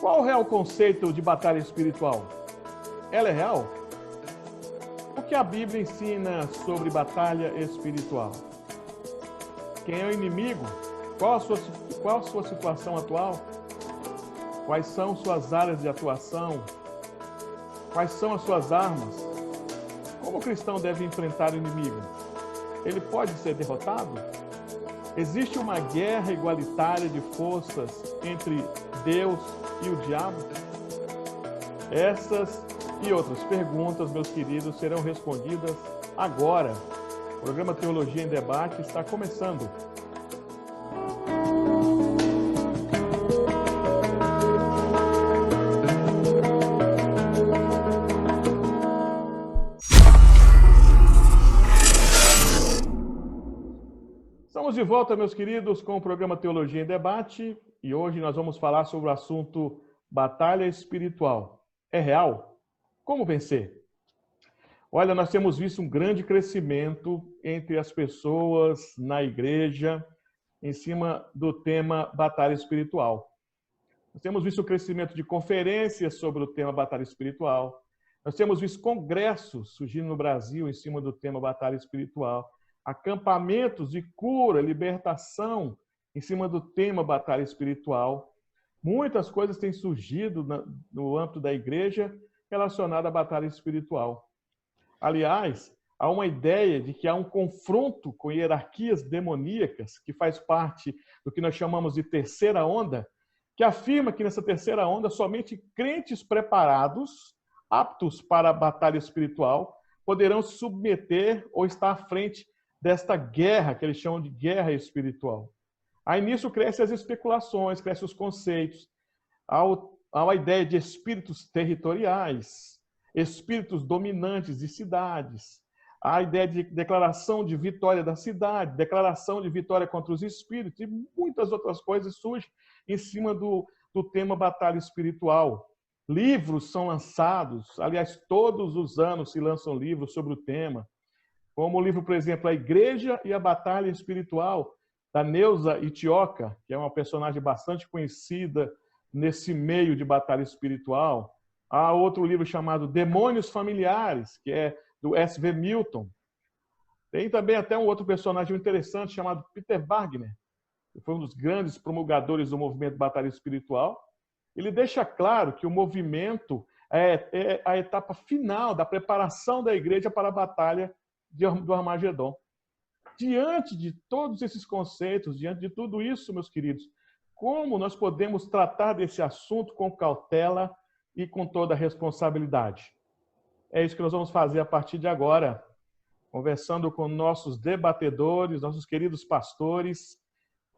Qual o real conceito de batalha espiritual? Ela é real? O que a Bíblia ensina sobre batalha espiritual? Quem é o inimigo? Qual a sua situação atual? Quais são suas áreas de atuação? Quais são as suas armas? Como o cristão deve enfrentar o inimigo? Ele pode ser derrotado? Existe uma guerra igualitária de forças entre Deus e o diabo? Essas e outras perguntas, meus queridos, serão respondidas agora. O programa Teologia em Debate está começando. Estamos de volta, meus queridos, com o programa Teologia em Debate e hoje nós vamos falar sobre o assunto batalha espiritual. É real? Como vencer? Olha, nós temos visto um grande crescimento entre as pessoas na igreja em cima do tema batalha espiritual. Nós temos visto o crescimento de conferências sobre o tema batalha espiritual. Nós temos visto congressos surgindo no Brasil em cima do tema batalha espiritual. Acampamentos de cura, libertação em cima do tema batalha espiritual. Muitas coisas têm surgido no âmbito da igreja relacionada à batalha espiritual. Aliás, há uma ideia de que há um confronto com hierarquias demoníacas, que faz parte do que nós chamamos de terceira onda, que afirma que nessa terceira onda somente crentes preparados, aptos para a batalha espiritual, poderão se submeter ou estar à frente desta guerra, que eles chamam de guerra espiritual. Aí nisso crescem as especulações, crescem os conceitos. Há a ideia de espíritos territoriais, espíritos dominantes de cidades, há a ideia de declaração de vitória da cidade, declaração de vitória contra os espíritos, e muitas outras coisas surgem em cima do tema batalha espiritual. Livros são lançados, aliás, todos os anos se lançam livros sobre o tema, como o livro, por exemplo, A Igreja e a Batalha Espiritual, da Neuza Itioca, que é uma personagem bastante conhecida nesse meio de batalha espiritual. Há outro livro chamado Demônios Familiares, que é do S.V. Milton. Tem também até um outro personagem interessante chamado Peter Wagner, que foi um dos grandes promulgadores do movimento de batalha espiritual. Ele deixa claro que o movimento é a etapa final da preparação da igreja para a batalha do Armagedon. Diante de todos esses conceitos, diante de tudo isso, meus queridos, como nós podemos tratar desse assunto com cautela e com toda a responsabilidade? É isso que nós vamos fazer a partir de agora, conversando com nossos debatedores, nossos queridos pastores.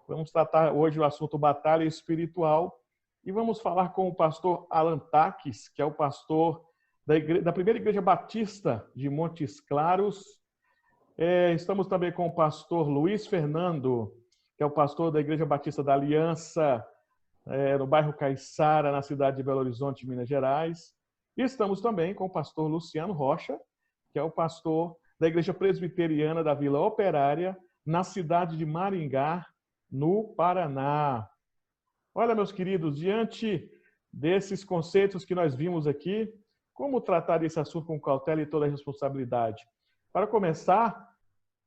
Vamos tratar hoje o assunto batalha espiritual e vamos falar com o pastor Alan Taques, que é o pastor da Primeira Igreja Batista de Montes Claros. Estamos também com o pastor Luiz Fernando, que é o pastor da Igreja Batista da Aliança, no bairro Caiçara, na cidade de Belo Horizonte, Minas Gerais. E estamos também com o pastor Luciano Rocha, que é o pastor da Igreja Presbiteriana da Vila Operária, na cidade de Maringá, no Paraná. Olha, meus queridos, diante desses conceitos que nós vimos aqui, como tratar desse assunto com cautela e toda a responsabilidade? Para começar,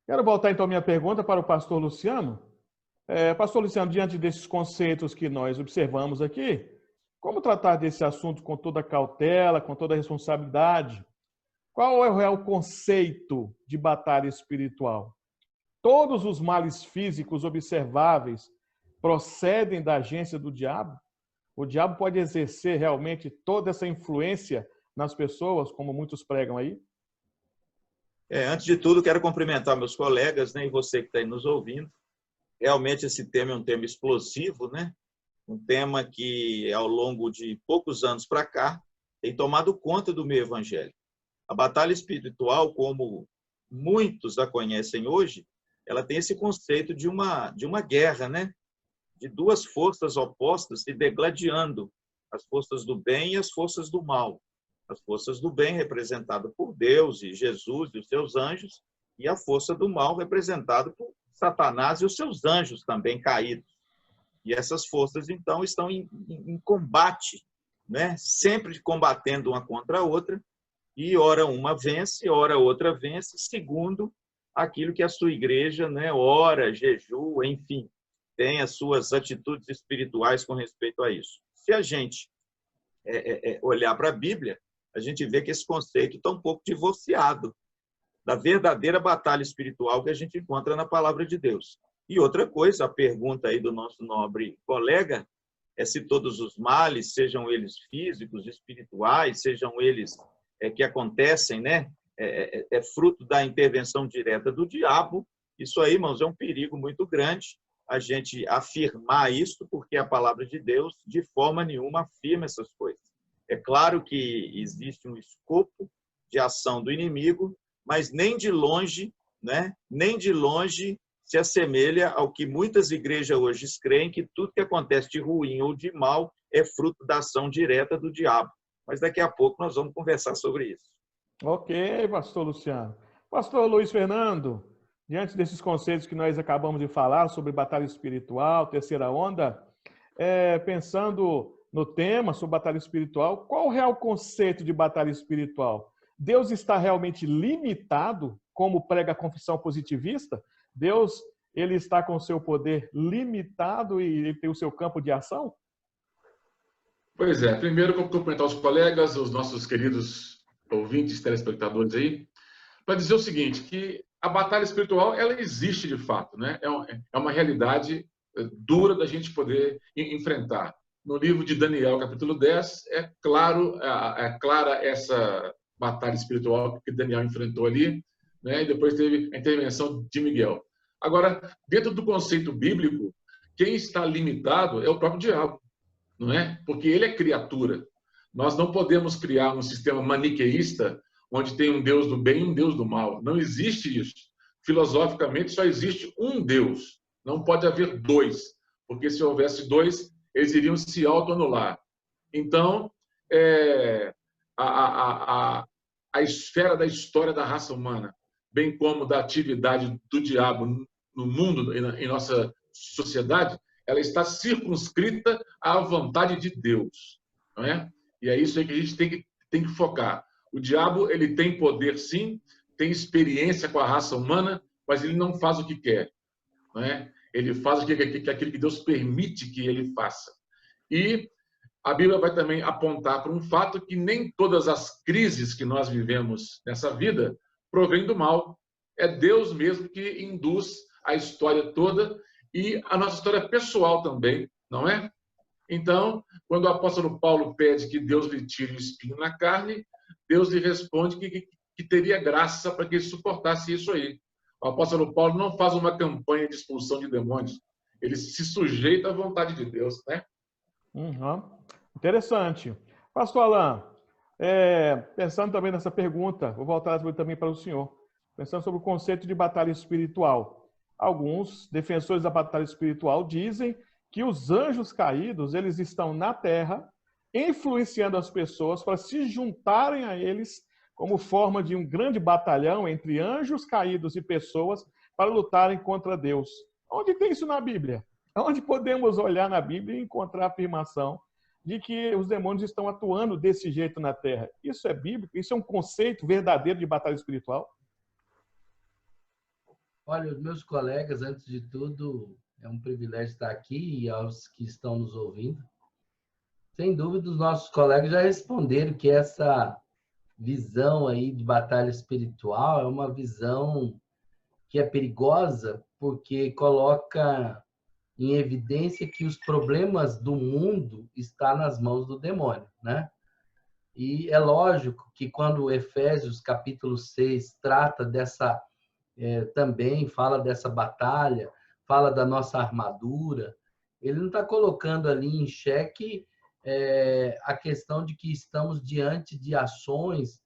quero voltar então a minha pergunta para o pastor Luciano. Pastor Luciano, diante desses conceitos que nós observamos aqui, como tratar desse assunto com toda a cautela, com toda a responsabilidade? Qual é o real conceito de batalha espiritual? Todos os males físicos observáveis procedem da agência do diabo? O diabo pode exercer realmente toda essa influência nas pessoas, como muitos pregam aí? Antes de tudo, quero cumprimentar meus colegas, né, e você que está aí nos ouvindo. Realmente esse tema é um tema explosivo, né? Um tema que, ao longo de poucos anos para cá, tem tomado conta do meio evangélico. A batalha espiritual, como muitos a conhecem hoje, ela tem esse conceito de uma guerra, né? De duas forças opostas se degladiando, as forças do bem e as forças do mal. As forças do bem representadas por Deus e Jesus e os seus anjos, e a força do mal representada por Satanás e os seus anjos também caídos. E essas forças, então, estão em combate né? Sempre combatendo uma contra a outra, e ora uma vence, ora outra vence, segundo aquilo que a sua igreja, né, ora, jejua, enfim, tem as suas atitudes espirituais com respeito a isso. Se a gente olhar para a Bíblia, a gente vê que esse conceito está um pouco divorciado da verdadeira batalha espiritual que a gente encontra na palavra de Deus. E outra coisa, a pergunta aí do nosso nobre colega é se todos os males, sejam eles físicos, espirituais, sejam eles que acontecem, né, é fruto da intervenção direta do diabo. Isso aí, irmãos, é um perigo muito grande a gente afirmar isso, porque a palavra de Deus, de forma nenhuma, afirma essas coisas. É claro que existe um escopo de ação do inimigo, mas nem de longe, né, nem de longe se assemelha ao que muitas igrejas hoje creem, que tudo que acontece de ruim ou de mal é fruto da ação direta do diabo. Mas daqui a pouco nós vamos conversar sobre isso. Ok, pastor Luciano. Pastor Luiz Fernando, diante desses conceitos que nós acabamos de falar sobre batalha espiritual, terceira onda, pensando no tema sobre batalha espiritual, qual o real conceito de batalha espiritual? Deus está realmente limitado, como prega a confissão positivista? Deus, ele está com o seu poder limitado e ele tem o seu campo de ação? Pois é, primeiro vou cumprimentar os colegas, os nossos queridos ouvintes, telespectadores aí, para dizer o seguinte, que a batalha espiritual, ela existe de fato, né? É uma realidade dura da gente poder enfrentar. No livro de Daniel, capítulo 10, é clara essa batalha espiritual que Daniel enfrentou ali, né? E depois teve a intervenção de Miguel. Agora, dentro do conceito bíblico, quem está limitado é o próprio diabo, não é? Porque ele é criatura. Nós não podemos criar um sistema maniqueísta onde tem um Deus do bem e um Deus do mal. Não existe isso. Filosoficamente, só existe um Deus. Não pode haver dois, porque se houvesse dois, eles iriam se autoanular. Então, a esfera da história da raça humana, bem como da atividade do diabo no mundo, em nossa sociedade, ela está circunscrita à vontade de Deus, não é? E é isso aí que a gente tem que focar. O diabo, ele tem poder, sim, tem experiência com a raça humana, mas ele não faz o que quer, não é? Ele faz aquilo que Deus permite que ele faça. E a Bíblia vai também apontar para um fato que nem todas as crises que nós vivemos nessa vida provêm do mal. É Deus mesmo que induz a história toda e a nossa história pessoal também, não é? Então, quando o apóstolo Paulo pede que Deus lhe tire o espinho na carne, Deus lhe responde que teria graça para que ele suportasse isso aí. O apóstolo Paulo não faz uma campanha de expulsão de demônios, ele se sujeita à vontade de Deus, né? Uhum. Interessante. Pastor Alain, pensando também nessa pergunta, vou voltar também para o senhor, pensando sobre o conceito de batalha espiritual. Alguns defensores da batalha espiritual dizem que os anjos caídos, eles estão na terra, influenciando as pessoas para se juntarem a eles como forma de um grande batalhão entre anjos caídos e pessoas para lutarem contra Deus. Onde tem isso na Bíblia? Onde podemos olhar na Bíblia e encontrar a afirmação de que os demônios estão atuando desse jeito na Terra? Isso é bíblico? Isso é um conceito verdadeiro de batalha espiritual? Olha, os meus colegas, antes de tudo, é um privilégio estar aqui e aos que estão nos ouvindo. Sem dúvida, os nossos colegas já responderam que essa visão aí de batalha espiritual é uma visão que é perigosa porque coloca em evidência que os problemas do mundo estão nas mãos do demônio, né? E é lógico que quando Efésios capítulo 6 trata dessa, também fala dessa batalha, fala da nossa armadura, ele não está colocando ali em xeque a questão de que estamos diante de ações,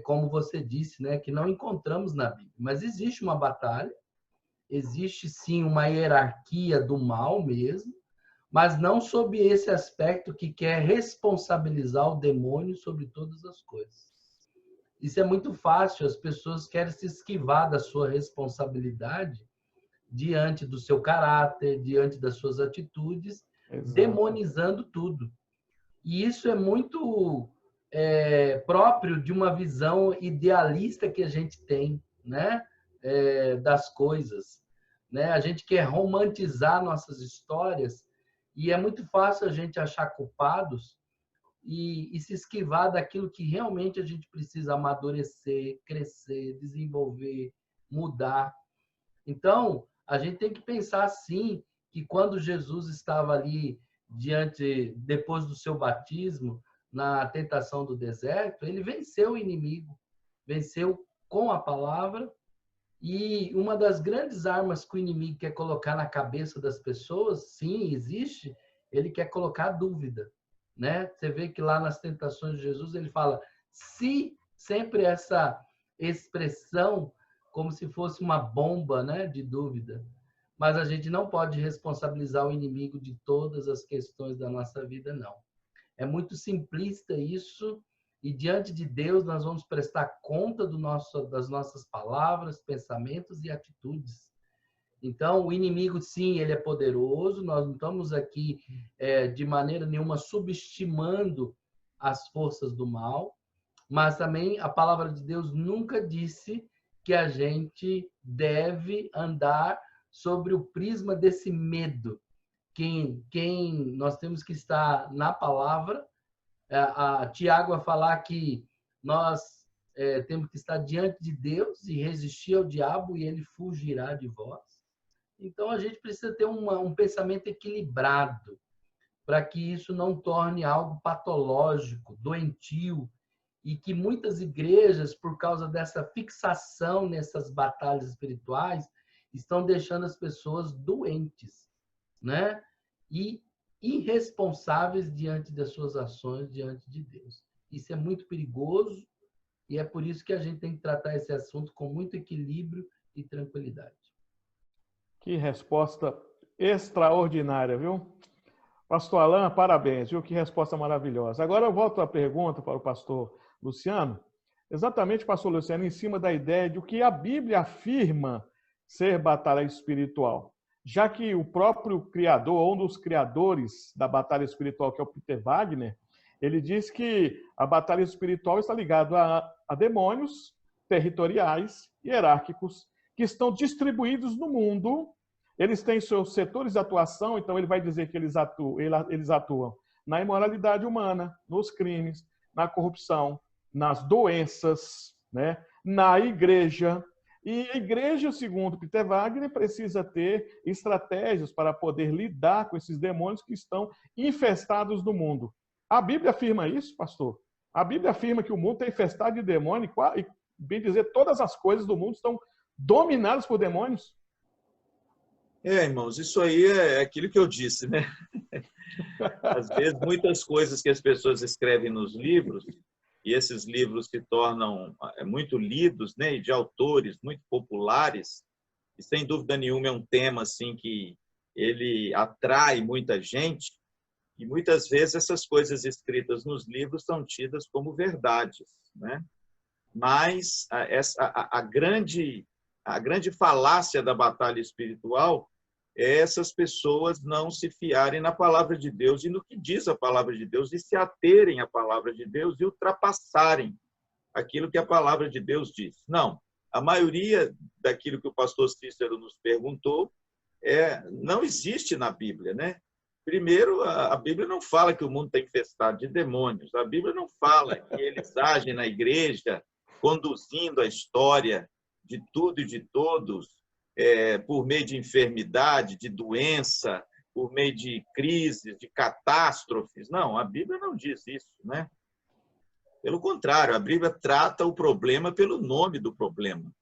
como você disse, né, que não encontramos na Bíblia. Mas existe uma batalha, existe sim uma hierarquia do mal mesmo, mas não sob esse aspecto que quer responsabilizar o demônio sobre todas as coisas. Isso é muito fácil, as pessoas querem se esquivar da sua responsabilidade diante do seu caráter, diante das suas atitudes, Exato. demonizando tudo. E isso é muito próprio de uma visão idealista que a gente tem, né? Das coisas, né? A gente quer romantizar nossas histórias e é muito fácil a gente achar culpados e se esquivar daquilo que realmente a gente precisa amadurecer, crescer, desenvolver, mudar. Então, a gente tem que pensar assim, que quando Jesus estava ali depois do seu batismo, na tentação do deserto, ele venceu o inimigo, venceu com a palavra, e uma das grandes armas que o inimigo quer colocar na cabeça das pessoas, sim, existe, ele quer colocar dúvida, né? Você vê que lá nas tentações de Jesus ele fala, se sempre essa expressão como se fosse uma bomba, né, de dúvida. Mas a gente não pode responsabilizar o inimigo de todas as questões da nossa vida, não. É muito simplista isso, e diante de Deus nós vamos prestar conta das nossas palavras, pensamentos e atitudes. Então, o inimigo, sim, ele é poderoso, nós não estamos aqui de maneira nenhuma subestimando as forças do mal, mas também a palavra de Deus nunca disse que a gente deve andar sobre o prisma desse medo. Nós temos que estar na palavra. A Tiago vai falar que nós temos que estar diante de Deus e resistir ao diabo e ele fugirá de vós. Então, a gente precisa ter um pensamento equilibrado para que isso não torne algo patológico, doentio, e que muitas igrejas, por causa dessa fixação nessas batalhas espirituais, estão deixando as pessoas doentes, né? E irresponsáveis diante das suas ações diante de Deus. Isso é muito perigoso e é por isso que a gente tem que tratar esse assunto com muito equilíbrio e tranquilidade. Que resposta extraordinária, viu? Pastor Alain, parabéns, viu? Que resposta maravilhosa. Agora eu volto a pergunta para o pastor Luciano. Exatamente, pastor Luciano, em cima da ideia de o que a Bíblia afirma ser batalha espiritual. Já que o próprio criador, ou um dos criadores da batalha espiritual, que é o Peter Wagner, ele diz que a batalha espiritual está ligada a demônios territoriais, hierárquicos, que estão distribuídos no mundo. Eles têm seus setores de atuação, então ele vai dizer que eles atuam na imoralidade humana, nos crimes, na corrupção, nas doenças, né? Na igreja. E a igreja, segundo Peter Wagner, precisa ter estratégias para poder lidar com esses demônios que estão infestados no mundo. A Bíblia afirma isso, pastor? A Bíblia afirma que o mundo está infestado de demônios e, bem dizer, todas as coisas do mundo estão dominadas por demônios? Irmãos, isso aí é aquilo que eu disse, né? Às vezes, muitas coisas que as pessoas escrevem nos livros, e esses livros se tornam muito lidos, né? E de autores muito populares, e sem dúvida nenhuma é um tema assim que ele atrai muita gente, e muitas vezes essas coisas escritas nos livros são tidas como verdades, né? Mas a grande falácia da batalha espiritual é essas pessoas não se fiarem na palavra de Deus e no que diz a palavra de Deus e se aterem à palavra de Deus e ultrapassarem aquilo que a palavra de Deus diz. Não, a maioria daquilo que o pastor Cícero nos perguntou não existe na Bíblia, né? Primeiro, a Bíblia não fala que o mundo está infestado de demônios. A Bíblia não fala que eles agem na igreja conduzindo a história de tudo e de todos por meio de enfermidade, de doença, por meio de crises, de catástrofes. Não, a Bíblia não diz isso, né? Pelo contrário, a Bíblia trata o problema pelo nome do problema.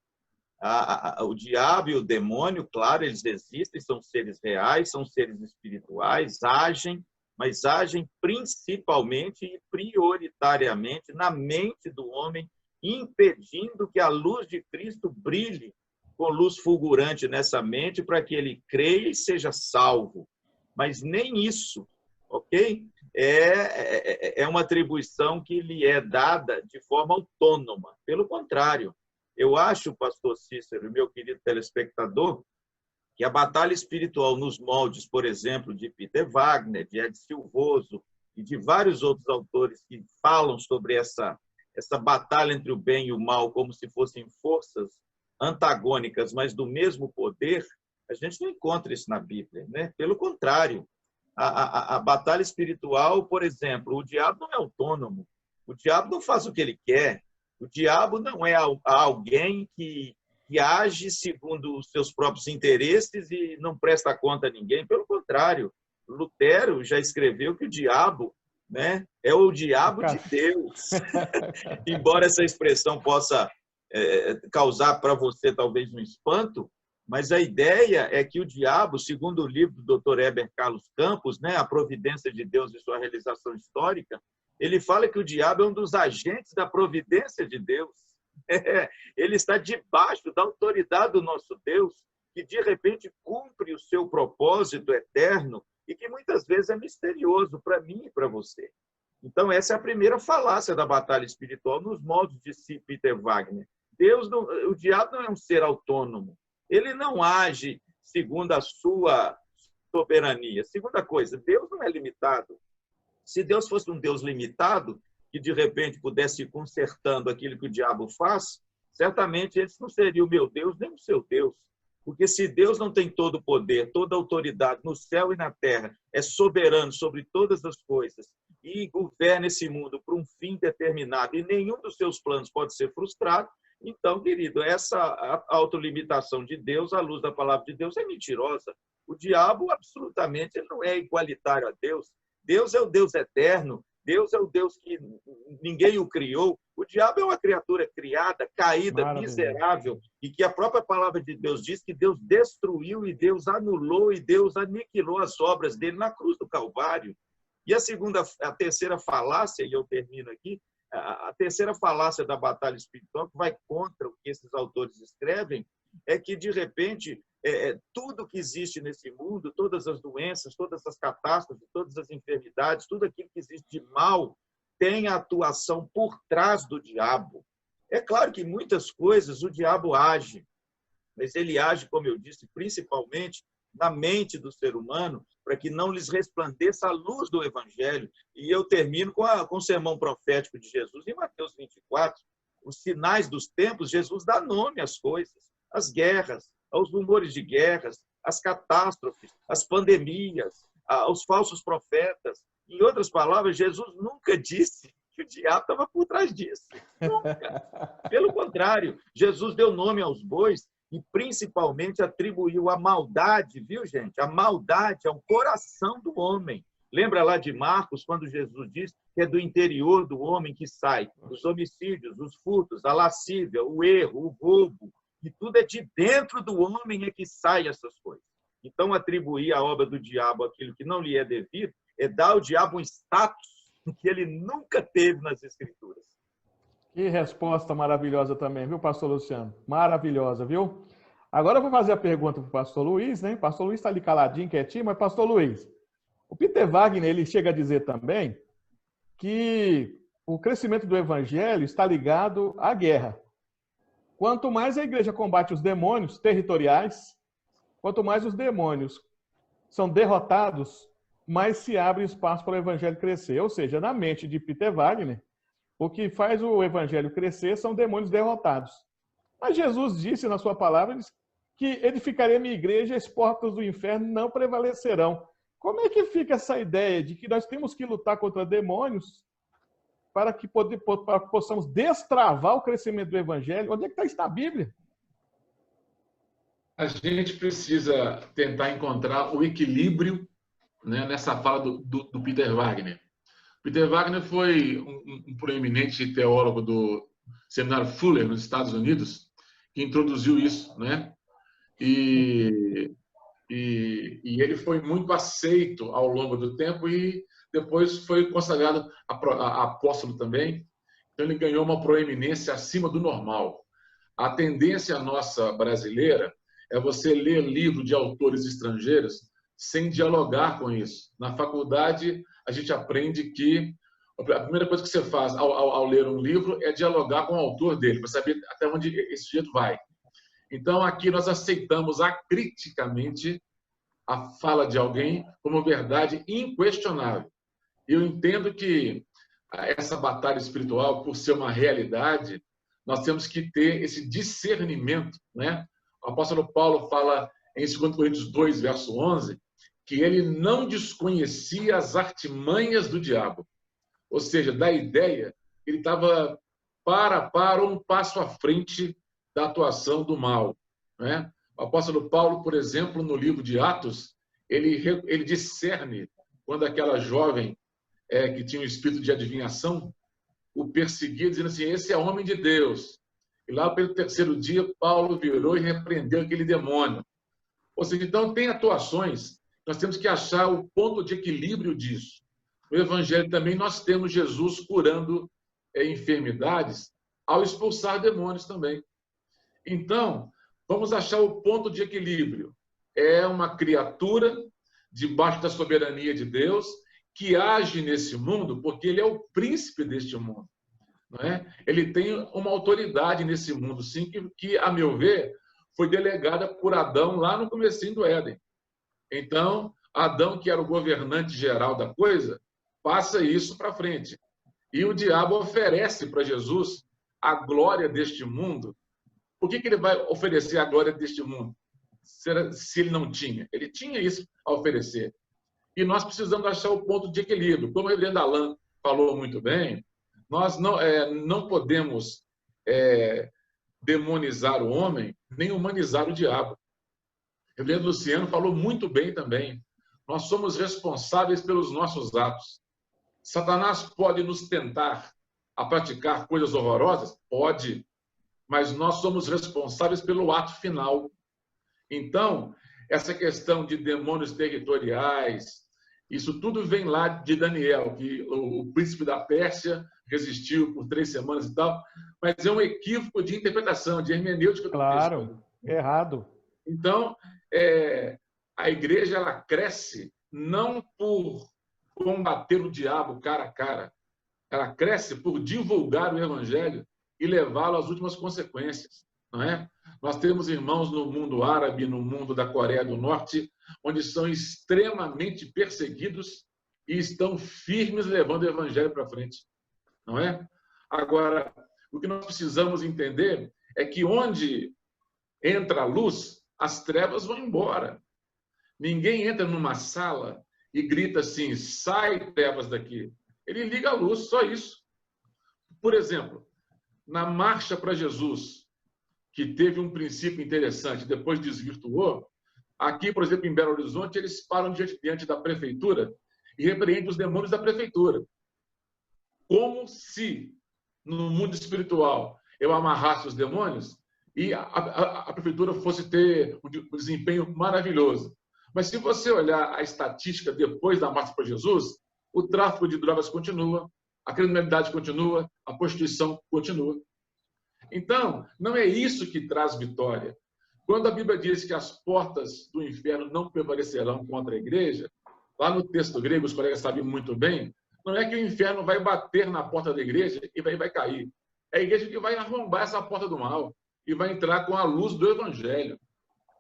O diabo e o demônio, claro, eles existem, são seres reais, são seres espirituais, agem, mas agem principalmente e prioritariamente na mente do homem, impedindo que a luz de Cristo brilhe com luz fulgurante nessa mente para que ele creia e seja salvo. Mas nem isso, ok? É uma atribuição que lhe é dada de forma autônoma. Pelo contrário, eu acho, pastor Cícero, meu querido telespectador, que a batalha espiritual nos moldes, por exemplo, de Peter Wagner, de Ed Silvoso e de vários outros autores que falam sobre essa batalha entre o bem e o mal como se fossem forças antagônicas, mas do mesmo poder, a gente não encontra isso na Bíblia, né? Pelo contrário, a batalha espiritual, por exemplo, o diabo não é autônomo, o diabo não faz o que ele quer, o diabo não é alguém que age segundo os seus próprios interesses e não presta conta a ninguém. Pelo contrário, Lutero já escreveu que o diabo, né, é o diabo de Deus. Embora essa expressão possa causar para você talvez um espanto, mas a ideia é que o diabo, segundo o livro do Dr. Heber Carlos Campos, né, A Providência de Deus e Sua Realização Histórica, ele fala que o diabo é um dos agentes da providência de Deus. Ele está debaixo da autoridade do nosso Deus, que de repente cumpre o seu propósito eterno e que muitas vezes é misterioso para mim e para você. Então, essa é a primeira falácia da batalha espiritual nos moldes de Peter Wagner. O diabo não é um ser autônomo. Ele não age segundo a sua soberania. Segunda coisa, Deus não é limitado. Se Deus fosse um Deus limitado, que de repente pudesse ir consertando aquilo que o diabo faz, certamente esse não seria o meu Deus nem o seu Deus. Porque se Deus não tem todo o poder, toda a autoridade no céu e na terra, é soberano sobre todas as coisas e governa esse mundo por um fim determinado e nenhum dos seus planos pode ser frustrado, então, querido, essa autolimitação de Deus, à luz da palavra de Deus, é mentirosa. O diabo, absolutamente, ele não é igualitário a Deus. Deus é o Deus eterno. Deus é o Deus que ninguém o criou. O diabo é uma criatura criada, caída, miserável, e que a própria palavra de Deus diz que Deus destruiu e Deus anulou e Deus aniquilou as obras dele na cruz do Calvário. E a terceira falácia, e eu termino aqui, a terceira falácia da batalha espiritual, que vai contra o que esses autores escrevem, é que, de repente, tudo que existe nesse mundo, todas as doenças, todas as catástrofes, todas as enfermidades, tudo aquilo que existe de mal, tem a atuação por trás do diabo. É claro que muitas coisas o diabo age, mas ele age, como eu disse, principalmente na mente do ser humano, para que não lhes resplandeça a luz do Evangelho. E eu termino com o sermão profético de Jesus em Mateus 24. Os sinais dos tempos, Jesus dá nome às coisas, às guerras, aos rumores de guerras, às catástrofes, às pandemias, aos falsos profetas. Em outras palavras, Jesus nunca disse que o diabo estava por trás disso. Nunca. Pelo contrário, Jesus deu nome aos bois e principalmente atribuiu a maldade, viu, gente? A maldade ao coração do homem. Lembra lá de Marcos, quando Jesus diz que é do interior do homem que sai os homicídios, os furtos, a lascívia, o erro, o roubo, e tudo é de dentro do homem é que saem essas coisas. Então, atribuir à obra do diabo aquilo que não lhe é devido é dar ao diabo um status que ele nunca teve nas Escrituras. Que resposta maravilhosa também, viu, pastor Luciano? Maravilhosa, viu? Agora eu vou fazer a pergunta para o pastor Luiz, né? O pastor Luiz está ali caladinho, quietinho, mas pastor Luiz, o Peter Wagner, ele chega a dizer também que o crescimento do evangelho está ligado à guerra. Quanto mais a igreja combate os demônios territoriais, quanto mais os demônios são derrotados, mais se abre espaço para o evangelho crescer. Ou seja, na mente de Peter Wagner, o que faz o evangelho crescer são demônios derrotados. Mas Jesus disse na sua palavra que edificarei a minha igreja e as portas do inferno não prevalecerão. Como é que fica essa ideia de que nós temos que lutar contra demônios para que possamos destravar o crescimento do evangelho? Onde é que está isso na Bíblia? A gente precisa tentar encontrar o equilíbrio, né, nessa fala do Peter Wagner. Peter Wagner foi um proeminente teólogo do Seminário Fuller, nos Estados Unidos, que introduziu isso, né? E ele foi muito aceito ao longo do tempo e depois foi consagrado a apóstolo também. Então, ele ganhou uma proeminência acima do normal. A tendência nossa brasileira é você ler livro de autores estrangeiros sem dialogar com isso. Na faculdade, a gente aprende que a primeira coisa que você faz ao ler um livro é dialogar com o autor dele, para saber até onde esse sujeito vai. Então, aqui nós aceitamos acriticamente a fala de alguém como verdade inquestionável. Eu entendo que essa batalha espiritual, por ser uma realidade, nós temos que ter esse discernimento, né? O apóstolo Paulo fala em 2 Coríntios 2, verso 11, que ele não desconhecia as artimanhas do diabo. Ou seja, da ideia, ele estava para um passo à frente da atuação do mal, né? O apóstolo Paulo, por exemplo, no livro de Atos, ele discerne quando aquela jovem que tinha um espírito de adivinhação o perseguia, dizendo assim, esse é homem de Deus. E lá pelo terceiro dia, Paulo virou e repreendeu aquele demônio. Ou seja, então tem atuações, nós temos que achar o ponto de equilíbrio disso. No Evangelho também nós temos Jesus curando enfermidades ao expulsar demônios também. Então, vamos achar o ponto de equilíbrio. É uma criatura debaixo da soberania de Deus que age nesse mundo porque ele é o príncipe deste mundo. Não é? Ele tem uma autoridade nesse mundo, sim, que, a meu ver, foi delegada por Adão lá no comecinho do Éden. Então, Adão, que era o governante geral da coisa, passa isso para frente. E o diabo oferece para Jesus a glória deste mundo. Por que ele vai oferecer a glória deste mundo? Se ele não tinha? Ele tinha isso a oferecer. E nós precisamos achar o ponto de equilíbrio. Como o reverendo Alain falou muito bem, nós não podemos demonizar o homem, nem humanizar o diabo. O reverendo Luciano falou muito bem também. Nós somos responsáveis pelos nossos atos. Satanás pode nos tentar a praticar coisas horrorosas? Pode. Mas nós somos responsáveis pelo ato final. Então, essa questão de demônios territoriais, isso tudo vem lá de Daniel, que o príncipe da Pérsia resistiu por 3 semanas e tal, mas é um equívoco de interpretação, de hermenêutica. Claro, errado. Então, a igreja ela cresce não por combater o diabo cara a cara, ela cresce por divulgar o evangelho e levá-lo às últimas consequências, não é? Nós temos irmãos no mundo árabe, no mundo da Coreia do Norte, onde são extremamente perseguidos e estão firmes levando o evangelho para frente, não é? Agora, o que nós precisamos entender é que onde entra a luz, as trevas vão embora. Ninguém entra numa sala e grita assim, sai trevas daqui. Ele liga a luz, só isso. Por exemplo, na Marcha para Jesus, que teve um princípio interessante, depois desvirtuou, aqui, por exemplo, em Belo Horizonte, eles param diante da prefeitura e repreendem os demônios da prefeitura. Como se, no mundo espiritual, eu amarrasse os demônios e a prefeitura fosse ter um desempenho maravilhoso. Mas se você olhar a estatística depois da Marcha para Jesus, o tráfico de drogas continua, a criminalidade continua, a prostituição continua. Então, não é isso que traz vitória. Quando a Bíblia diz que as portas do inferno não prevalecerão contra a igreja, lá no texto grego, os colegas sabem muito bem, não é que o inferno vai bater na porta da igreja e vai cair. É a igreja que vai arrombar essa porta do mal e vai entrar com a luz do evangelho.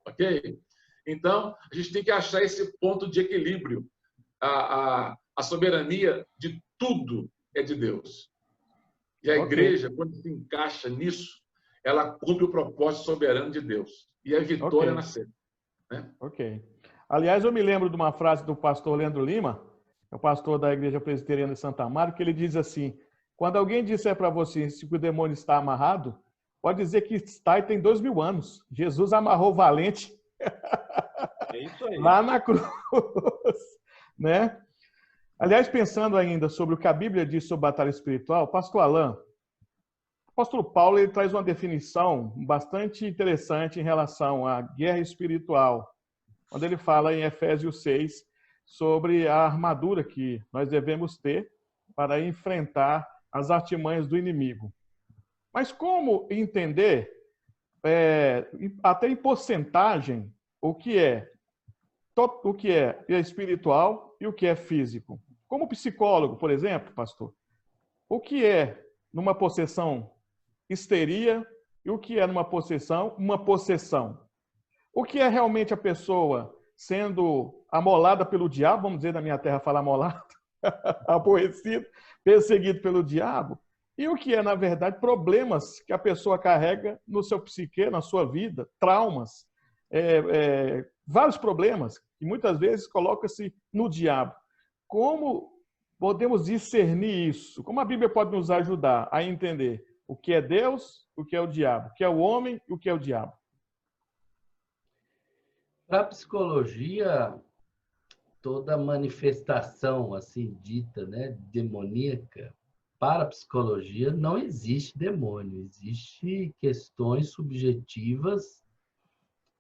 Ok? Então, a gente tem que achar esse ponto de equilíbrio. A soberania de tudo é de Deus. E a igreja, quando se encaixa nisso, ela cumpre o propósito soberano de Deus. E a vitória nasce. Né? Ok. Aliás, eu me lembro de uma frase do pastor Leandro Lima, é o pastor da Igreja Presbiteriana de Santa Amaro, que ele diz assim, quando alguém disser para você se o demônio está amarrado, pode dizer que está e tem 2000 anos. Jesus amarrou o valente isso aí. lá na cruz. Né? Aliás, pensando ainda sobre o que a Bíblia diz sobre batalha espiritual, pastor Alain, o apóstolo Paulo ele traz uma definição bastante interessante em relação à guerra espiritual, quando ele fala em Efésios 6 sobre a armadura que nós devemos ter para enfrentar as artimanhas do inimigo. Mas como entender, até em porcentagem, o que é espiritual e o que é físico? Como psicólogo, por exemplo, pastor, o que é numa possessão histeria e o que é numa possessão uma possessão? O que é realmente a pessoa sendo amolada pelo diabo, vamos dizer na minha terra falar amolado, aborrecido, perseguido pelo diabo, e o que é, na verdade, problemas que a pessoa carrega no seu psique, na sua vida, traumas, vários problemas, que muitas vezes coloca-se no diabo. Como podemos discernir isso? Como a Bíblia pode nos ajudar a entender o que é Deus, o que é o diabo, o que é o homem e o que é o diabo? Para a psicologia, toda manifestação assim dita, né, demoníaca, para a psicologia não existe demônio, existe questões subjetivas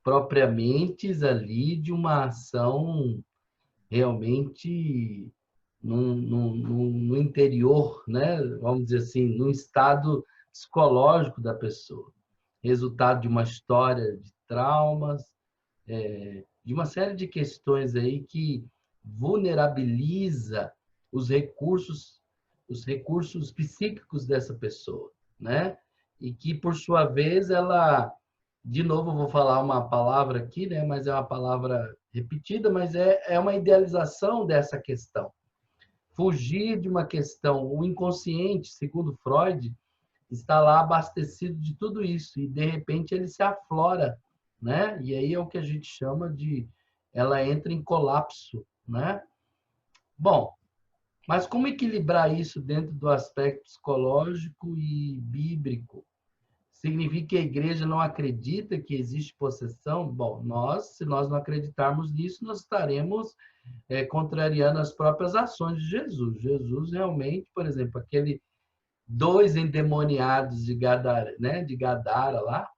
propriamente ali de uma ação realmente no interior, né? Vamos dizer assim, no estado psicológico da pessoa, resultado de uma história de traumas, de uma série de questões aí que vulnerabiliza os recursos psíquicos dessa pessoa, né? E que, por sua vez, ela, de novo, eu vou falar uma palavra aqui, né? Mas é uma palavra repetida, mas é uma idealização dessa questão. Fugir de uma questão, o inconsciente, segundo Freud, está lá abastecido de tudo isso e, de repente, ele se aflora, né? E aí é o que a gente chama de... ela entra em colapso, né? Bom, mas como equilibrar isso dentro do aspecto psicológico e bíblico? Significa que a igreja não acredita que existe possessão? Bom, se nós não acreditarmos nisso, nós estaremos contrariando as próprias ações de Jesus. Jesus realmente, por exemplo, aquele 2 endemoniados de Gadara, né, de Gadara lá,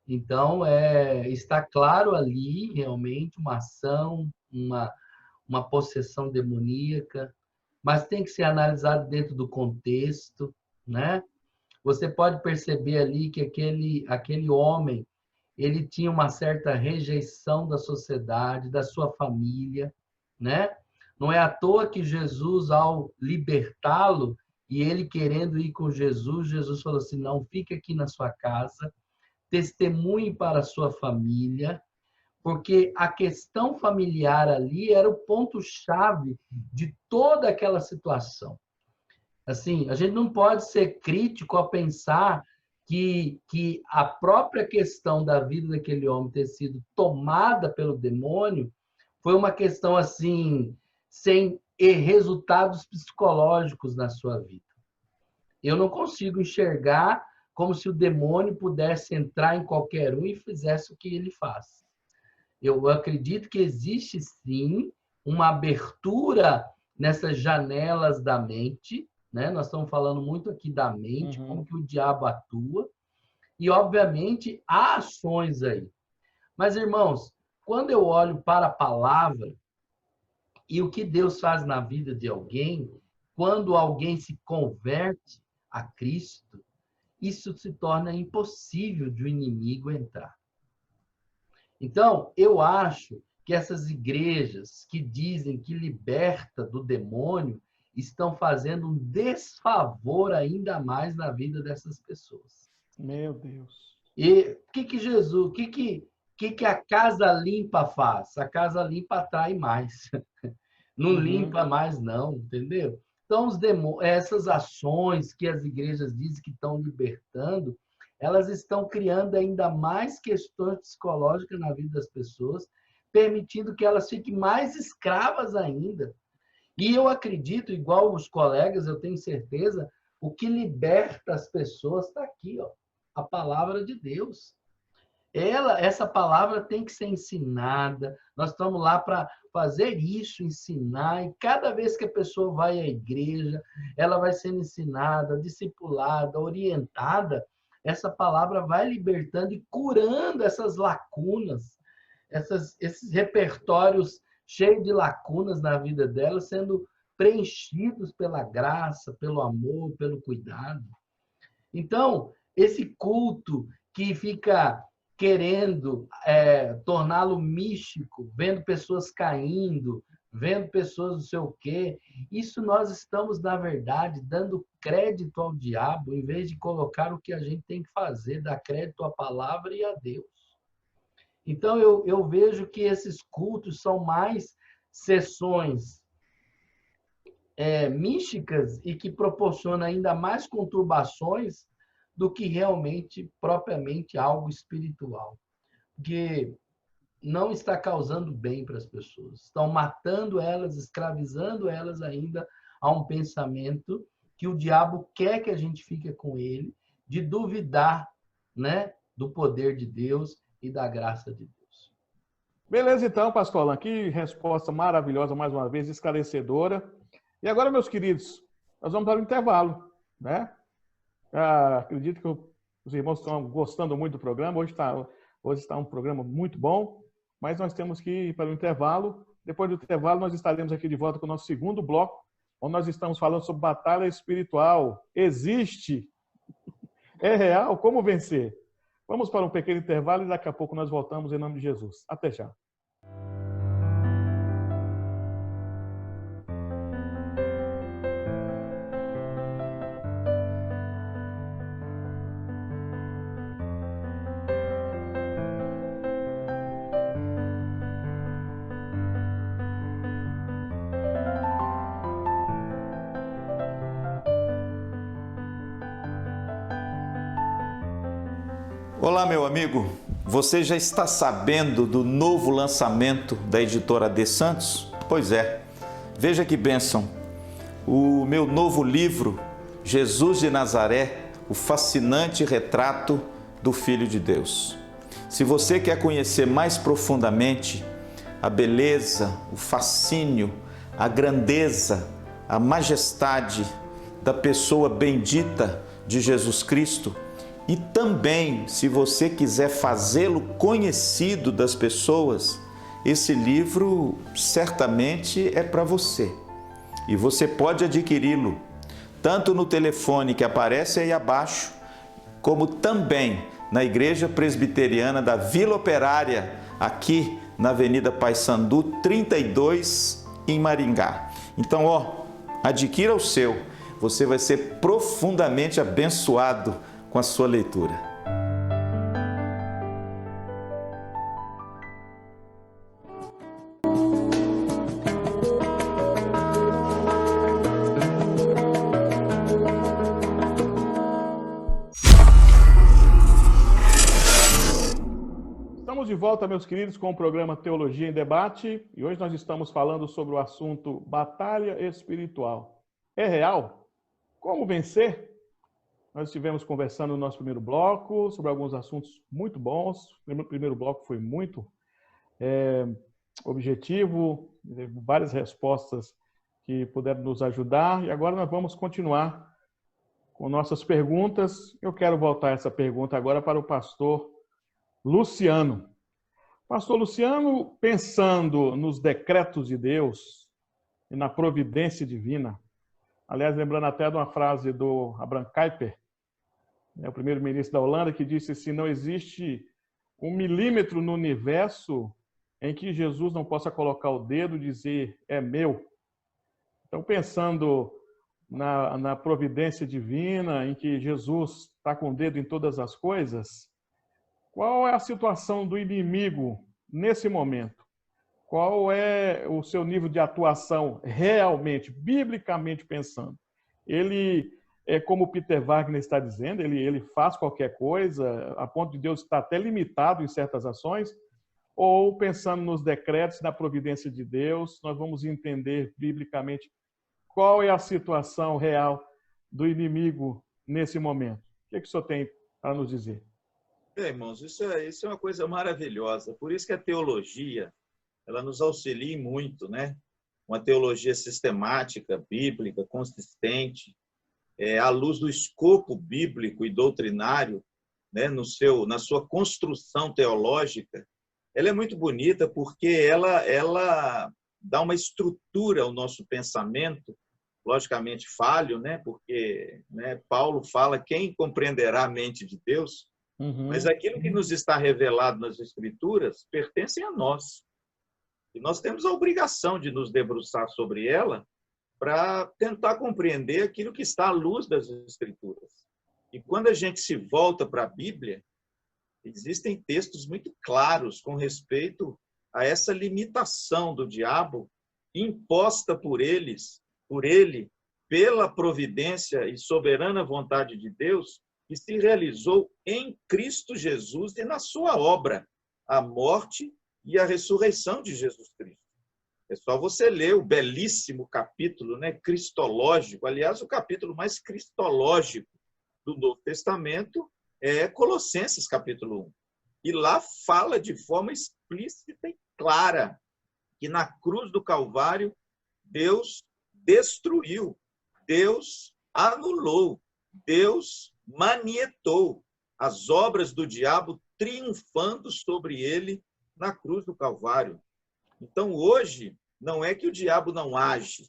então está claro ali realmente uma ação, uma possessão demoníaca, mas tem que ser analisado dentro do contexto, né? Você pode perceber ali que aquele homem, ele tinha uma certa rejeição da sociedade, da sua família, né? Não é à toa que Jesus, ao libertá-lo, e ele querendo ir com Jesus, Jesus falou assim, não, fique aqui na sua casa, testemunhe para a sua família, porque a questão familiar ali era o ponto-chave de toda aquela situação. Assim, a gente não pode ser crítico a pensar que a própria questão da vida daquele homem ter sido tomada pelo demônio foi uma questão assim, sem resultados psicológicos na sua vida. Eu não consigo enxergar como se o demônio pudesse entrar em qualquer um e fizesse o que ele faz. Eu acredito que existe, sim, uma abertura nessas janelas da mente, né? Nós estamos falando muito aqui da mente, como que o diabo atua, e, obviamente, há ações aí. Mas, irmãos, quando eu olho para a palavra e o que Deus faz na vida de alguém, quando alguém se converte a Cristo, isso se torna impossível de o inimigo entrar. Então, eu acho que essas igrejas que dizem que liberta do demônio estão fazendo um desfavor ainda mais na vida dessas pessoas. Meu Deus. E o que Jesus, o que a casa limpa faz? A casa limpa atrai mais. Não limpa mais não, entendeu? Então, essas ações que as igrejas dizem que estão libertando, elas estão criando ainda mais questões psicológicas na vida das pessoas, permitindo que elas fiquem mais escravas ainda. E eu acredito, igual os colegas, eu tenho certeza, o que liberta as pessoas está aqui, ó, a palavra de Deus. Essa palavra tem que ser ensinada. Nós estamos lá para fazer isso, ensinar. E cada vez que a pessoa vai à igreja, ela vai sendo ensinada, discipulada, orientada. Essa palavra vai libertando e curando essas lacunas, esses repertórios cheios de lacunas na vida dela, sendo preenchidos pela graça, pelo amor, pelo cuidado. Então, esse culto que fica querendo torná-lo místico, vendo pessoas caindo, vendo pessoas não sei o quê. Isso nós estamos, na verdade, dando crédito ao diabo, em vez de colocar o que a gente tem que fazer, dar crédito à palavra e a Deus. Então, eu vejo que esses cultos são mais sessões místicas e que proporciona ainda mais conturbações do que realmente, propriamente, algo espiritual. Porque não está causando bem para as pessoas. Estão matando elas, escravizando elas ainda a um pensamento que o diabo quer que a gente fique com ele, de duvidar, né, do poder de Deus e da graça de Deus. Beleza, então, Pastor Alan, que resposta maravilhosa, mais uma vez, esclarecedora. E agora, meus queridos, nós vamos para o intervalo, né? Acredito que os irmãos estão gostando muito do programa. Hoje está um programa muito bom, mas nós temos que ir para o intervalo. Depois do intervalo, nós estaremos aqui de volta com o nosso segundo bloco, onde nós estamos falando sobre batalha espiritual. Existe? É real? Como vencer? Vamos para um pequeno intervalo e daqui a pouco nós voltamos em nome de Jesus. Até já. Olá, meu amigo. Você já está sabendo do novo lançamento da editora AD Santos? Pois é. Veja que bênção. O meu novo livro, Jesus de Nazaré, o fascinante retrato do Filho de Deus. Se você quer conhecer mais profundamente a beleza, o fascínio, a grandeza, a majestade da pessoa bendita de Jesus Cristo, e também, se você quiser fazê-lo conhecido das pessoas, esse livro certamente é para você. E você pode adquiri-lo, tanto no telefone que aparece aí abaixo, como também na Igreja Presbiteriana da Vila Operária, aqui na Avenida Paissandu 32, em Maringá. Então, adquira o seu. Você vai ser profundamente abençoado com a sua leitura. Estamos de volta, meus queridos, com o programa Teologia em Debate e hoje nós estamos falando sobre o assunto batalha espiritual. É real? Como vencer? Nós estivemos conversando no nosso primeiro bloco sobre alguns assuntos muito bons. O primeiro bloco foi muito objetivo, várias respostas que puderam nos ajudar. E agora nós vamos continuar com nossas perguntas. Eu quero voltar essa pergunta agora para o pastor Luciano. Pastor Luciano, pensando nos decretos de Deus e na providência divina, aliás, lembrando até de uma frase do Abraham Kuyper, o primeiro-ministro da Holanda, que disse assim: não existe 1 milímetro no universo em que Jesus não possa colocar o dedo e dizer, é meu. Então, pensando na providência divina, em que Jesus está com o dedo em todas as coisas, qual é a situação do inimigo nesse momento? Qual é o seu nível de atuação realmente, biblicamente pensando? Ele como o Peter Wagner está dizendo, ele faz qualquer coisa, a ponto de Deus estar até limitado em certas ações, ou pensando nos decretos, na providência de Deus, nós vamos entender biblicamente qual é a situação real do inimigo nesse momento. O que o senhor tem para nos dizer? Irmãos, isso é uma coisa maravilhosa. Por isso que a teologia, ela nos auxilia muito, né? Uma teologia sistemática, bíblica, consistente, à luz do escopo bíblico e doutrinário, né? Na sua construção teológica, ela é muito bonita porque ela dá uma estrutura ao nosso pensamento, logicamente falho, né? Porque, né, Paulo fala, quem compreenderá a mente de Deus? Mas aquilo que nos está revelado nas Escrituras pertence a nós. E nós temos a obrigação de nos debruçar sobre ela para tentar compreender aquilo que está à luz das Escrituras. E quando a gente se volta para a Bíblia, existem textos muito claros com respeito a essa limitação do diabo imposta por eles, por ele, pela providência e soberana vontade de Deus, que se realizou em Cristo Jesus e na sua obra, a morte e a ressurreição de Jesus Cristo. É só você ler o belíssimo capítulo, né, cristológico, aliás, o capítulo mais cristológico do Novo Testamento é Colossenses, capítulo 1. E lá fala de forma explícita e clara que na cruz do Calvário Deus destruiu, Deus anulou, Deus manietou as obras do diabo, triunfando sobre ele na cruz do Calvário. Então, hoje, não é que o diabo não age,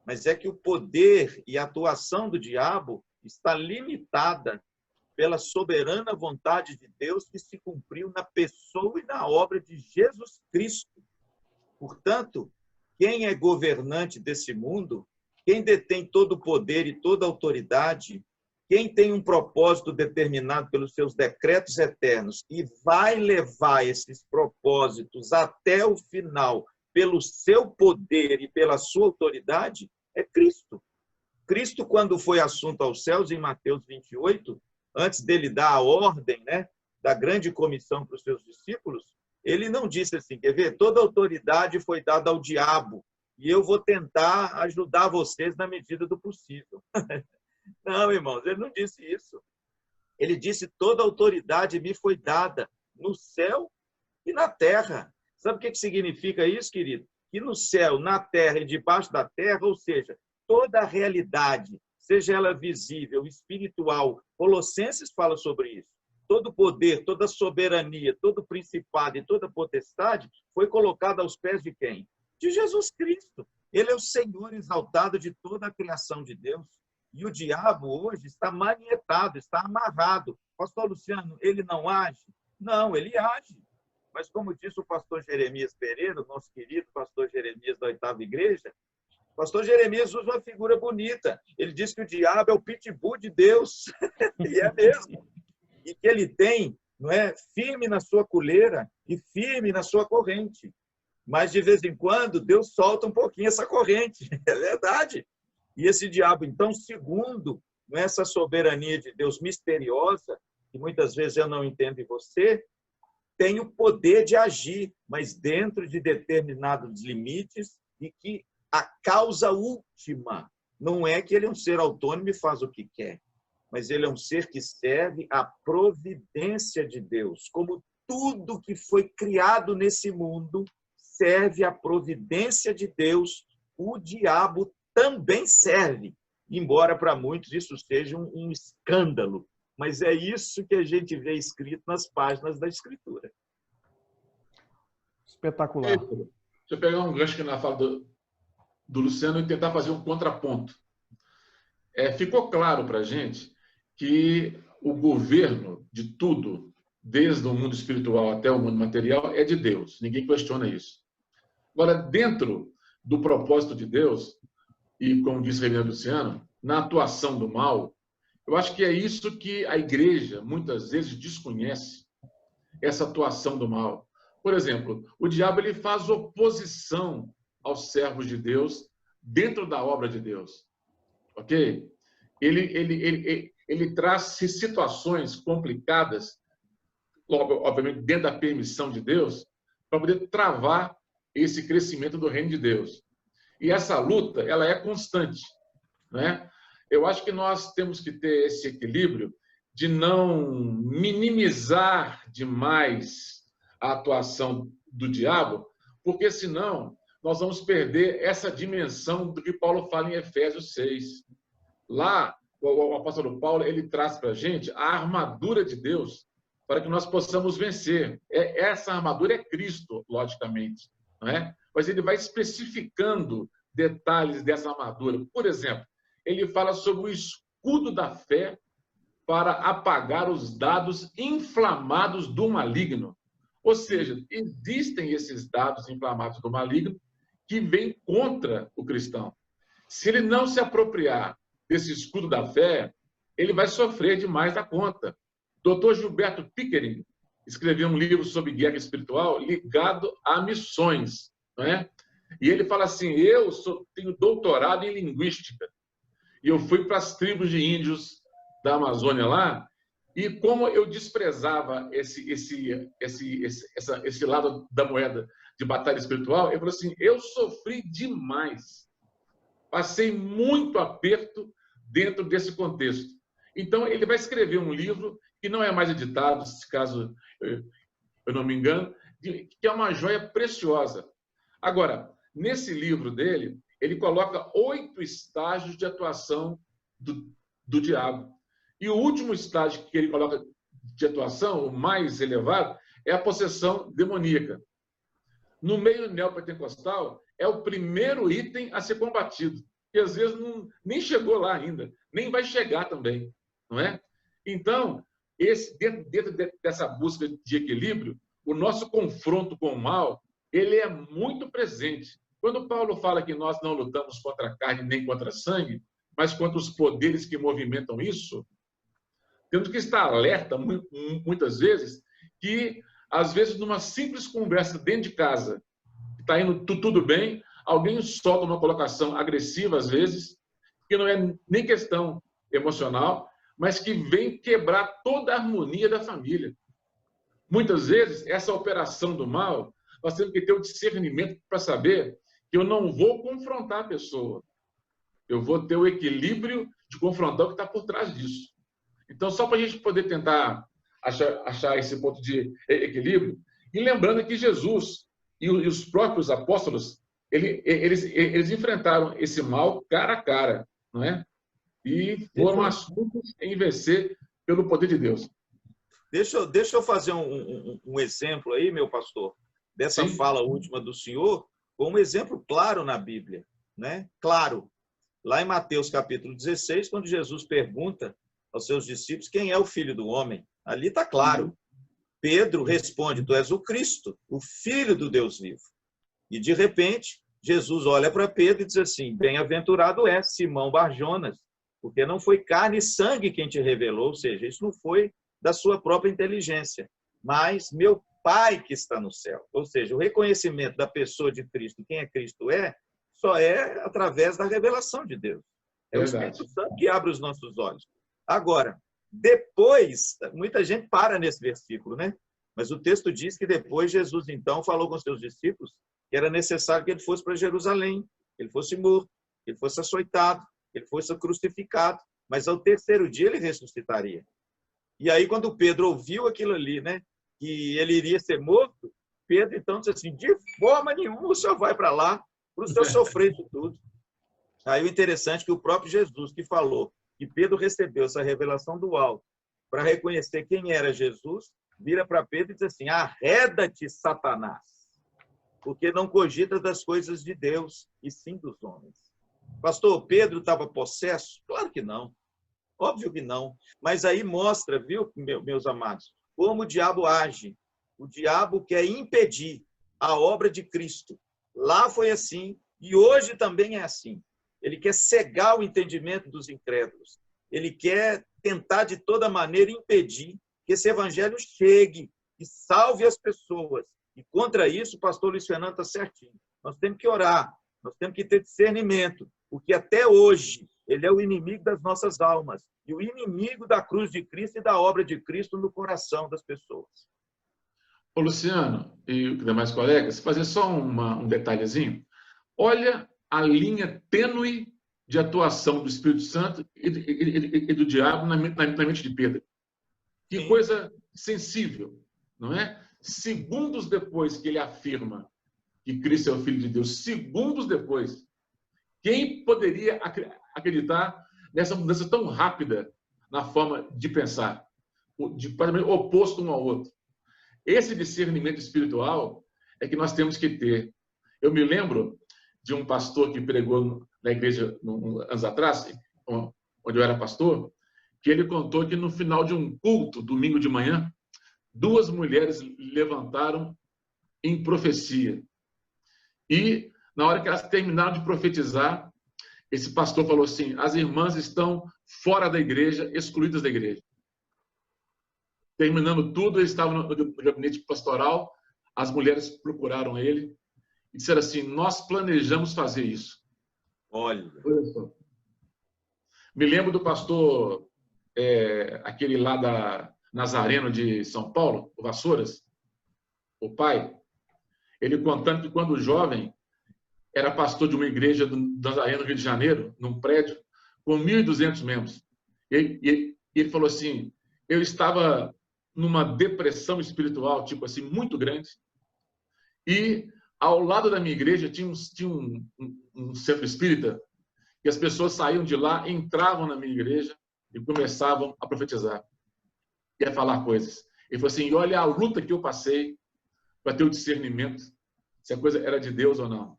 mas é que o poder e a atuação do diabo está limitada pela soberana vontade de Deus que se cumpriu na pessoa e na obra de Jesus Cristo. Portanto, quem é governante desse mundo, quem detém todo o poder e toda a autoridade, quem tem um propósito determinado pelos seus decretos eternos e vai levar esses propósitos até o final pelo seu poder e pela sua autoridade, é Cristo. Cristo, quando foi assunto aos céus, em Mateus 28, antes dele dar a ordem, né, da grande comissão para os seus discípulos, ele não disse assim, quer ver, toda a autoridade foi dada ao diabo e eu vou tentar ajudar vocês na medida do possível. Não, irmãos, ele não disse isso. Ele disse, toda a autoridade me foi dada no céu e na terra. Sabe o que significa isso, querido? Que no céu, na terra e debaixo da terra, ou seja, toda a realidade, seja ela visível, espiritual, Colossenses fala sobre isso. Todo poder, toda soberania, todo principado e toda potestade foi colocada aos pés de quem? De Jesus Cristo. Ele é o Senhor exaltado de toda a criação de Deus. E o diabo hoje está manietado, está amarrado. Pastor Luciano, ele não age? Não, ele age. Mas como disse o pastor Jeremias Pereira, nosso querido pastor Jeremias da 8ª Igreja, o pastor Jeremias usa uma figura bonita. Ele diz que o diabo é o pitbull de Deus. E é mesmo. E que ele tem, não é, firme na sua coleira e firme na sua corrente. Mas, de vez em quando, Deus solta um pouquinho essa corrente. É verdade. E esse diabo, então, segundo essa soberania de Deus misteriosa, que muitas vezes eu não entendo em você, tem o poder de agir, mas dentro de determinados limites e que a causa última não é que ele é um ser autônomo e faz o que quer, mas ele é um ser que serve à providência de Deus. Como tudo que foi criado nesse mundo serve à providência de Deus, o diabo também serve, embora para muitos isso seja um escândalo. Mas é isso que a gente vê escrito nas páginas da Escritura. Espetacular. Deixa eu pegar um gancho aqui na fala do Luciano e tentar fazer um contraponto. Ficou claro para a gente que o governo de tudo, desde o mundo espiritual até o mundo material, é de Deus. Ninguém questiona isso. Agora, dentro do propósito de Deus, e como disse o reverendo Luciano, na atuação do mal, eu acho que é isso que a igreja muitas vezes desconhece, essa atuação do mal. Por exemplo, o diabo ele faz oposição aos servos de Deus dentro da obra de Deus. Ok? Ele traz situações complicadas, obviamente dentro da permissão de Deus, para poder travar esse crescimento do reino de Deus. E essa luta, ela é constante, né? Eu acho que nós temos que ter esse equilíbrio de não minimizar demais a atuação do diabo, porque senão nós vamos perder essa dimensão do que Paulo fala em Efésios 6. Lá, o apóstolo Paulo, ele traz para a gente a armadura de Deus para que nós possamos vencer. Essa armadura é Cristo, logicamente, não é? Mas ele vai especificando detalhes dessa armadura. Por exemplo, ele fala sobre o escudo da fé para apagar os dados inflamados do maligno. Ou seja, existem esses dados inflamados do maligno que vêm contra o cristão. Se ele não se apropriar desse escudo da fé, ele vai sofrer demais da conta. Dr. Gilberto Pickering escreveu um livro sobre guerra espiritual ligado a missões, não é? E ele fala assim, tenho doutorado em linguística. E eu fui para as tribos de índios da Amazônia lá, e como eu desprezava esse lado da moeda de batalha espiritual, ele falou assim, eu sofri demais. Passei muito aperto dentro desse contexto. Então, ele vai escrever um livro que não é mais editado, se caso eu não me engano, que é uma joia preciosa. Agora, nesse livro dele, ele coloca 8 estágios de atuação do diabo. E o último estágio que ele coloca de atuação, o mais elevado, é a possessão demoníaca. No meio neopentecostal, é o primeiro item a ser combatido. E às vezes nem chegou lá ainda, nem vai chegar também, não é? Então, dentro dessa busca de equilíbrio, o nosso confronto com o mal, ele é muito presente. Quando Paulo fala que nós não lutamos contra a carne nem contra a sangue, mas contra os poderes que movimentam isso, temos que estar alerta, muitas vezes, que, às vezes, numa simples conversa dentro de casa, está indo tudo bem, alguém solta uma colocação agressiva, às vezes, que não é nem questão emocional, mas que vem quebrar toda a harmonia da família. Muitas vezes, essa operação do mal, nós temos que ter o discernimento para saber que eu não vou confrontar a pessoa. Eu vou ter o equilíbrio de confrontar o que está por trás disso. Então, só para a gente poder tentar achar esse ponto de equilíbrio, e lembrando que Jesus e os próprios apóstolos, eles enfrentaram esse mal cara a cara, não é? E foram assuntos em vencer pelo poder de Deus. Deixa eu fazer um exemplo aí, meu pastor, dessa Sim. fala última do senhor, com um exemplo claro na Bíblia, né? Claro. Lá em Mateus capítulo 16, quando Jesus pergunta aos seus discípulos quem é o Filho do Homem, ali está claro. Pedro responde, tu és o Cristo, o Filho do Deus vivo. E, de repente, Jesus olha para Pedro e diz assim, bem-aventurado é Simão Barjonas, porque não foi carne e sangue quem te revelou, ou seja, isso não foi da sua própria inteligência, mas meu Pai que está no céu. Ou seja, o reconhecimento da pessoa de Cristo, quem é Cristo só é através da revelação de Deus. É verdade. O Espírito Santo que abre os nossos olhos. Agora, depois, muita gente para nesse versículo, né? Mas o texto diz que depois Jesus, então, falou com seus discípulos que era necessário que ele fosse para Jerusalém, que ele fosse morto, que ele fosse açoitado, que ele fosse crucificado, mas ao terceiro dia ele ressuscitaria. E aí, quando Pedro ouviu aquilo ali, né, que ele iria ser morto, Pedro, então, disse assim, de forma nenhuma o senhor vai para lá, para o senhor sofrer de tudo. Aí o interessante é que o próprio Jesus que falou que Pedro recebeu essa revelação do alto para reconhecer quem era Jesus, vira para Pedro e diz assim, arreda-te, Satanás, porque não cogitas das coisas de Deus, e sim dos homens. Pastor, Pedro estava possesso? Claro que não. Óbvio que não. Mas aí mostra, viu, meus amados, como o diabo age. O diabo quer impedir a obra de Cristo. Lá foi assim, e hoje também é assim. Ele quer cegar o entendimento dos incrédulos. Ele quer tentar de toda maneira impedir que esse evangelho chegue e salve as pessoas. E contra isso, o pastor Luiz Fernando está certinho. Nós temos que orar, nós temos que ter discernimento, porque até hoje ele é o inimigo das nossas almas e o inimigo da cruz de Cristo e da obra de Cristo no coração das pessoas. Ô, Luciano e os demais colegas, fazer só um detalhezinho. Olha a linha tênue de atuação do Espírito Santo e do diabo na mente de Pedro. Que Sim. Coisa sensível, não é? Segundos depois que ele afirma que Cristo é o Filho de Deus, segundos depois, quem poderia acreditar nessa mudança tão rápida na forma de pensar, de oposto um ao outro? Esse discernimento espiritual é que nós temos que ter. Eu me lembro de um pastor que pregou na igreja anos atrás, onde eu era pastor, que ele contou que no final de um culto, domingo de manhã, 2 mulheres levantaram em profecia. E, na hora que elas terminaram de profetizar, esse pastor falou assim, as irmãs estão fora da igreja, excluídas da igreja. Terminando tudo, eles estavam no gabinete pastoral, as mulheres procuraram ele e disseram assim: nós planejamos fazer isso. Olha. Olha só. Me lembro do pastor, aquele lá da Nazareno de São Paulo, o Vassouras, o pai, ele contando que quando jovem era pastor de uma igreja do Nazareno, Rio de Janeiro, num prédio com 1.200 membros. E ele falou assim: eu estava numa depressão espiritual, tipo assim, muito grande, e ao lado da minha igreja tinha um centro espírita, e as pessoas saíam de lá, entravam na minha igreja e começavam a profetizar e a falar coisas. Ele falou assim: olha a luta que eu passei para ter o discernimento se a coisa era de Deus ou não.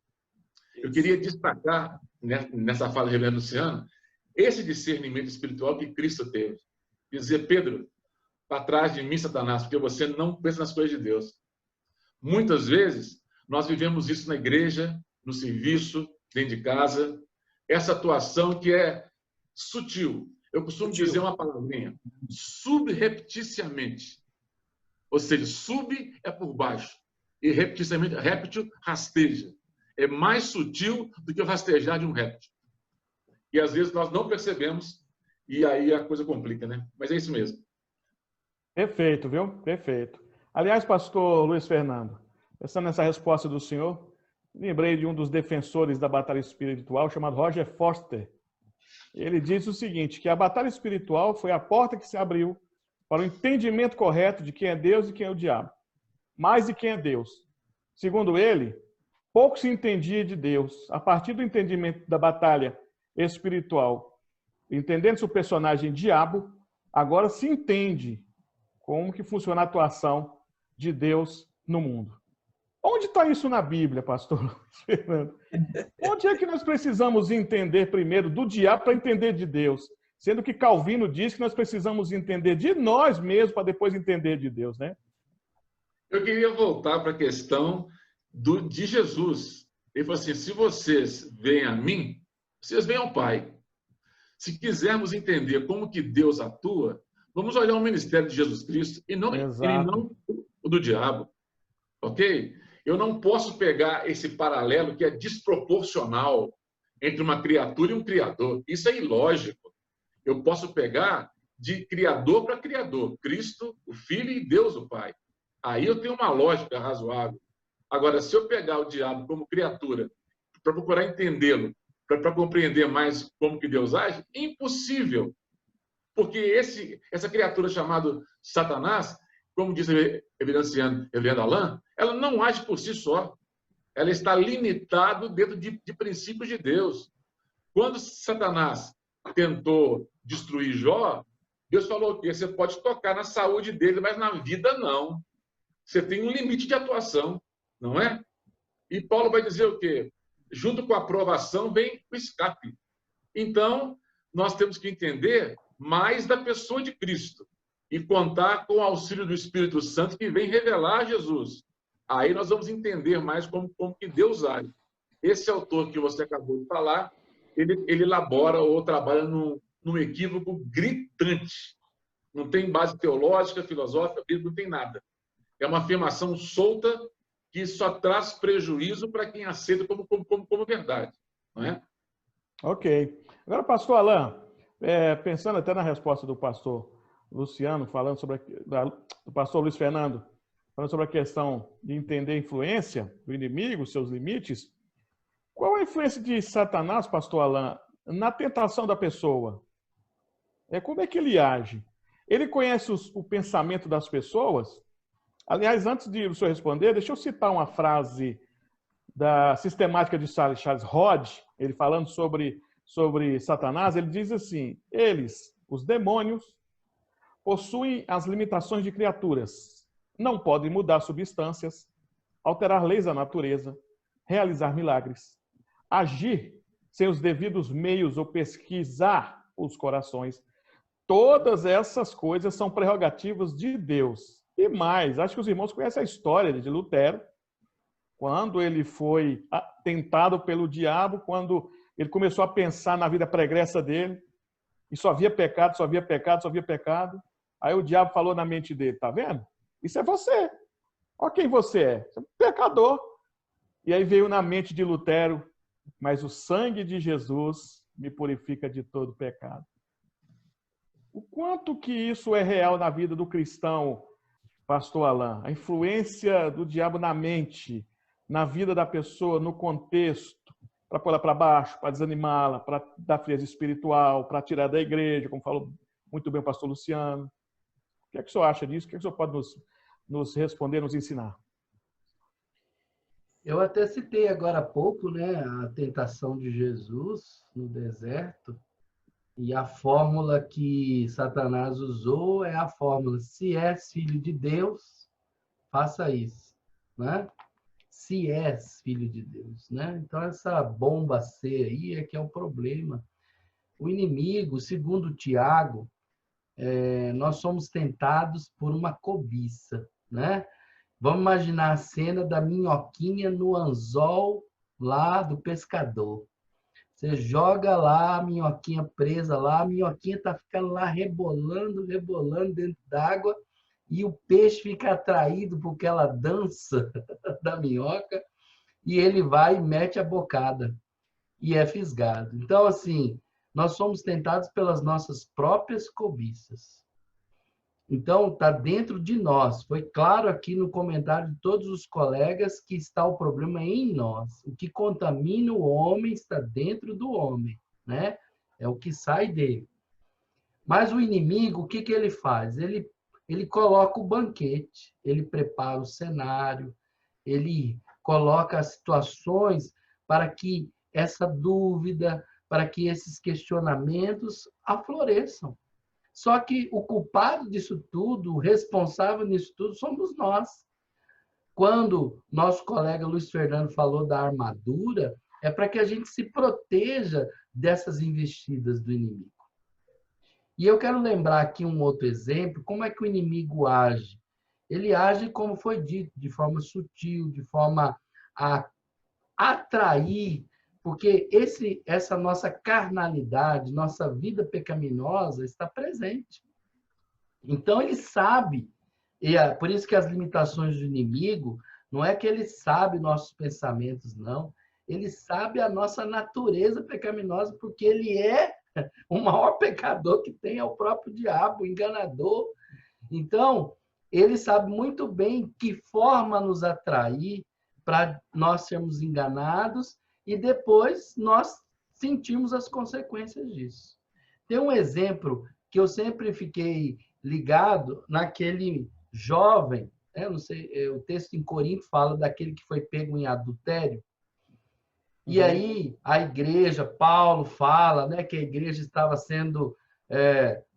Eu queria destacar, nessa fala do reverendo Luciano, esse discernimento espiritual que Cristo teve. Dizer: Pedro, para trás de mim, Satanás, porque você não pensa nas coisas de Deus. Muitas vezes, nós vivemos isso na igreja, no serviço, dentro de casa, essa atuação que é sutil. Eu costumo dizer uma palavrinha: subrepticiamente. Ou seja, sub é por baixo, e repticiamente, réptil rasteja. É mais sutil do que o rastejar de um réptil. E às vezes nós não percebemos, e aí a coisa complica, né? Mas é isso mesmo. Perfeito, viu? Perfeito. Aliás, pastor Luiz Fernando, pensando nessa resposta do senhor, lembrei de um dos defensores da batalha espiritual, chamado Roger Foster. Ele diz o seguinte, que a batalha espiritual foi a porta que se abriu para o entendimento correto de quem é Deus e quem é o diabo. Mais de quem é Deus. Segundo ele, pouco se entendia de Deus. A partir do entendimento da batalha espiritual, entendendo-se o personagem diabo, agora se entende como que funciona a atuação de Deus no mundo. Onde está isso na Bíblia, pastor Fernando? Onde é que nós precisamos entender primeiro do diabo para entender de Deus? Sendo que Calvino diz que nós precisamos entender de nós mesmos para depois entender de Deus, né? Eu queria voltar para a questão de Jesus. Ele falou assim: se vocês veem a mim, vocês veem ao Pai. Se quisermos entender como que Deus atua, vamos olhar o ministério de Jesus Cristo e não o do diabo. Ok? Eu não posso pegar esse paralelo que é desproporcional entre uma criatura e um criador. Isso é ilógico. Eu posso pegar de criador para criador. Cristo, o Filho, e Deus, o Pai. Aí eu tenho uma lógica razoável. Agora, se eu pegar o diabo como criatura para procurar entendê-lo, para compreender mais como que Deus age, impossível. Porque essa criatura chamada Satanás, como diz o reverendo Alain, ela não age por si só. Ela está limitada dentro de princípios de Deus. Quando Satanás tentou destruir Jó, Deus falou que você pode tocar na saúde dele, mas na vida não. Você tem um limite de atuação, não é? E Paulo vai dizer o quê? Junto com a aprovação vem o escape. Então, nós temos que entender mais da pessoa de Cristo e contar com o auxílio do Espírito Santo que vem revelar Jesus. Aí nós vamos entender mais como que Deus age. Esse autor que você acabou de falar, ele elabora ou trabalha num equívoco gritante. Não tem base teológica, filosófica, não tem nada. É uma afirmação solta que só traz prejuízo para quem aceita como verdade. Não é? Ok. Agora, pastor Alain, pensando até na resposta do pastor Luciano, falando sobre do pastor Luiz Fernando, falando sobre a questão de entender a influência do inimigo, seus limites, qual a influência de Satanás, pastor Alain, na tentação da pessoa? Como é que ele age? Ele conhece o pensamento das pessoas? Aliás, antes de o senhor responder, deixa eu citar uma frase da sistemática de Charles Hodge, ele falando sobre Satanás, ele diz assim: eles, os demônios, possuem as limitações de criaturas, não podem mudar substâncias, alterar leis da natureza, realizar milagres, agir sem os devidos meios ou pesquisar os corações. Todas essas coisas são prerrogativas de Deus. E mais, acho que os irmãos conhecem a história de Lutero, quando ele foi tentado pelo diabo, quando ele começou a pensar na vida pregressa dele, e só havia pecado, só havia pecado, só havia pecado. Aí o diabo falou na mente dele: tá vendo? Isso é você. Olha quem você é. Você é um pecador. E aí veio na mente de Lutero, mas o sangue de Jesus me purifica de todo pecado. O quanto que isso é real na vida do cristão, pastor Alain? A influência do diabo na mente, na vida da pessoa, no contexto, para pôr ela para baixo, para desanimá-la, para dar frieza espiritual, para tirar da igreja, como falou muito bem o pastor Luciano. O que é que o senhor acha disso? O que é que o senhor pode nos responder, nos ensinar? Eu até citei agora há pouco, né, a tentação de Jesus no deserto, e a fórmula que Satanás usou é a fórmula: se és filho de Deus, faça isso, né? Se és filho de Deus, né? Então essa bomba C aí é que é o problema. O inimigo, segundo Tiago, nós somos tentados por uma cobiça, né? Vamos imaginar a cena da minhoquinha no anzol lá do pescador. Você joga lá a minhoquinha presa lá, a minhoquinha está ficando lá rebolando, rebolando dentro d'água, e o peixe fica atraído por aquela dança da minhoca, e ele vai e mete a bocada, e é fisgado. Então, assim, nós somos tentados pelas nossas próprias cobiças. Então, está dentro de nós. Foi claro aqui no comentário de todos os colegas que está o problema em nós. O que contamina o homem está dentro do homem, né? É o que sai dele. Mas o inimigo, o que ele faz? Ele coloca o banquete, ele prepara o cenário, ele coloca as situações para que essa dúvida, para que esses questionamentos afloreçam. Só que o culpado disso tudo, o responsável nisso tudo, somos nós. Quando nosso colega Luiz Fernando falou da armadura, é para que a gente se proteja dessas investidas do inimigo. E eu quero lembrar aqui um outro exemplo, como é que o inimigo age. Ele age, como foi dito, de forma sutil, de forma a atrair, porque essa nossa carnalidade, nossa vida pecaminosa está presente. Então, ele sabe, e é por isso que as limitações do inimigo, não é que ele sabe nossos pensamentos, não. Ele sabe a nossa natureza pecaminosa, porque ele é o maior pecador que tem, é o próprio diabo, o enganador. Então, ele sabe muito bem que forma nos atrair para nós sermos enganados e depois nós sentimos as consequências disso. Tem um exemplo que eu sempre fiquei ligado naquele jovem, não sei, o texto em Corinto fala daquele que foi pego em adultério. E aí a igreja, Paulo fala, né, que a igreja estava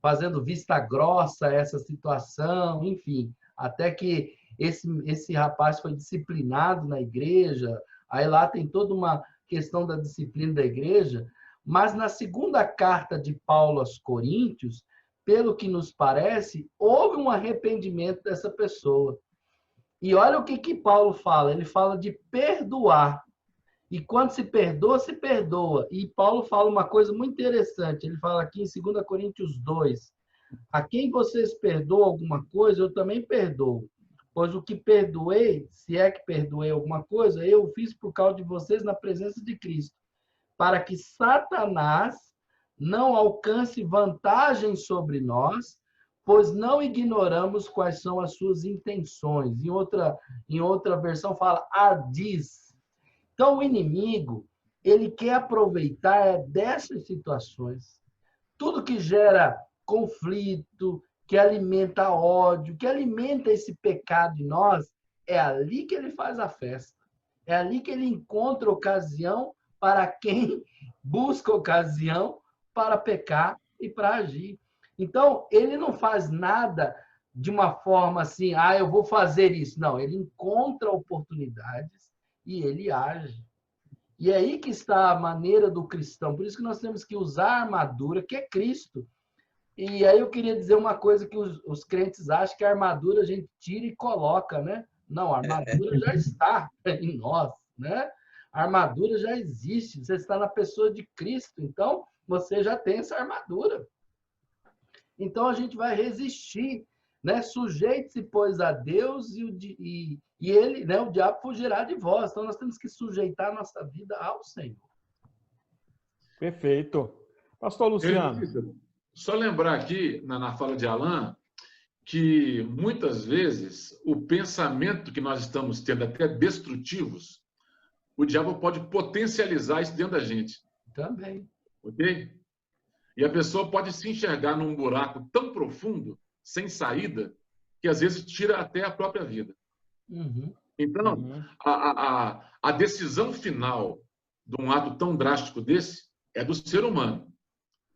fazendo vista grossa a essa situação, enfim, até que esse rapaz foi disciplinado na igreja. Aí lá tem toda uma questão da disciplina da igreja, mas na segunda carta de Paulo aos Coríntios, pelo que nos parece, houve um arrependimento dessa pessoa. E olha o que Paulo fala, ele fala de perdoar. E quando se perdoa, se perdoa. E Paulo fala uma coisa muito interessante, ele fala aqui em 2 Coríntios 2, a quem vocês perdoam alguma coisa, eu também perdoo. Pois o que perdoei, se é que perdoei alguma coisa, eu fiz por causa de vocês na presença de Cristo, para que Satanás não alcance vantagem sobre nós, pois não ignoramos quais são as suas intenções. Em outra versão fala ardis. Então, o inimigo, ele quer aproveitar dessas situações. Tudo que gera conflito, que alimenta ódio, que alimenta esse pecado em nós, é ali que ele faz a festa. É ali que ele encontra ocasião para quem busca ocasião para pecar e para agir. Então, ele não faz nada de uma forma assim, eu vou fazer isso. Não, ele encontra oportunidades e ele age. E é aí que está a maneira do cristão. Por isso que nós temos que usar a armadura, que é Cristo. E aí eu queria dizer uma coisa que os crentes acham que a armadura a gente tira e coloca, né? Não, a armadura já está em nós, né? A armadura já existe, você está na pessoa de Cristo, então você já tem essa armadura. Então a gente vai resistir né? Sujeite-se, pois, a Deus e ele, né? O diabo fugirá de vós. Então, nós temos que sujeitar a nossa vida ao Senhor. Perfeito. Pastor Luciano. Só lembrar aqui, na fala de Alain, que muitas vezes o pensamento que nós estamos tendo, até destrutivos, o diabo pode potencializar isso dentro da gente. Também. Ok? E a pessoa pode se enxergar num buraco tão profundo, sem saída, que às vezes tira até a própria vida. Uhum. Então, a decisão final de um ato tão drástico desse é do ser humano.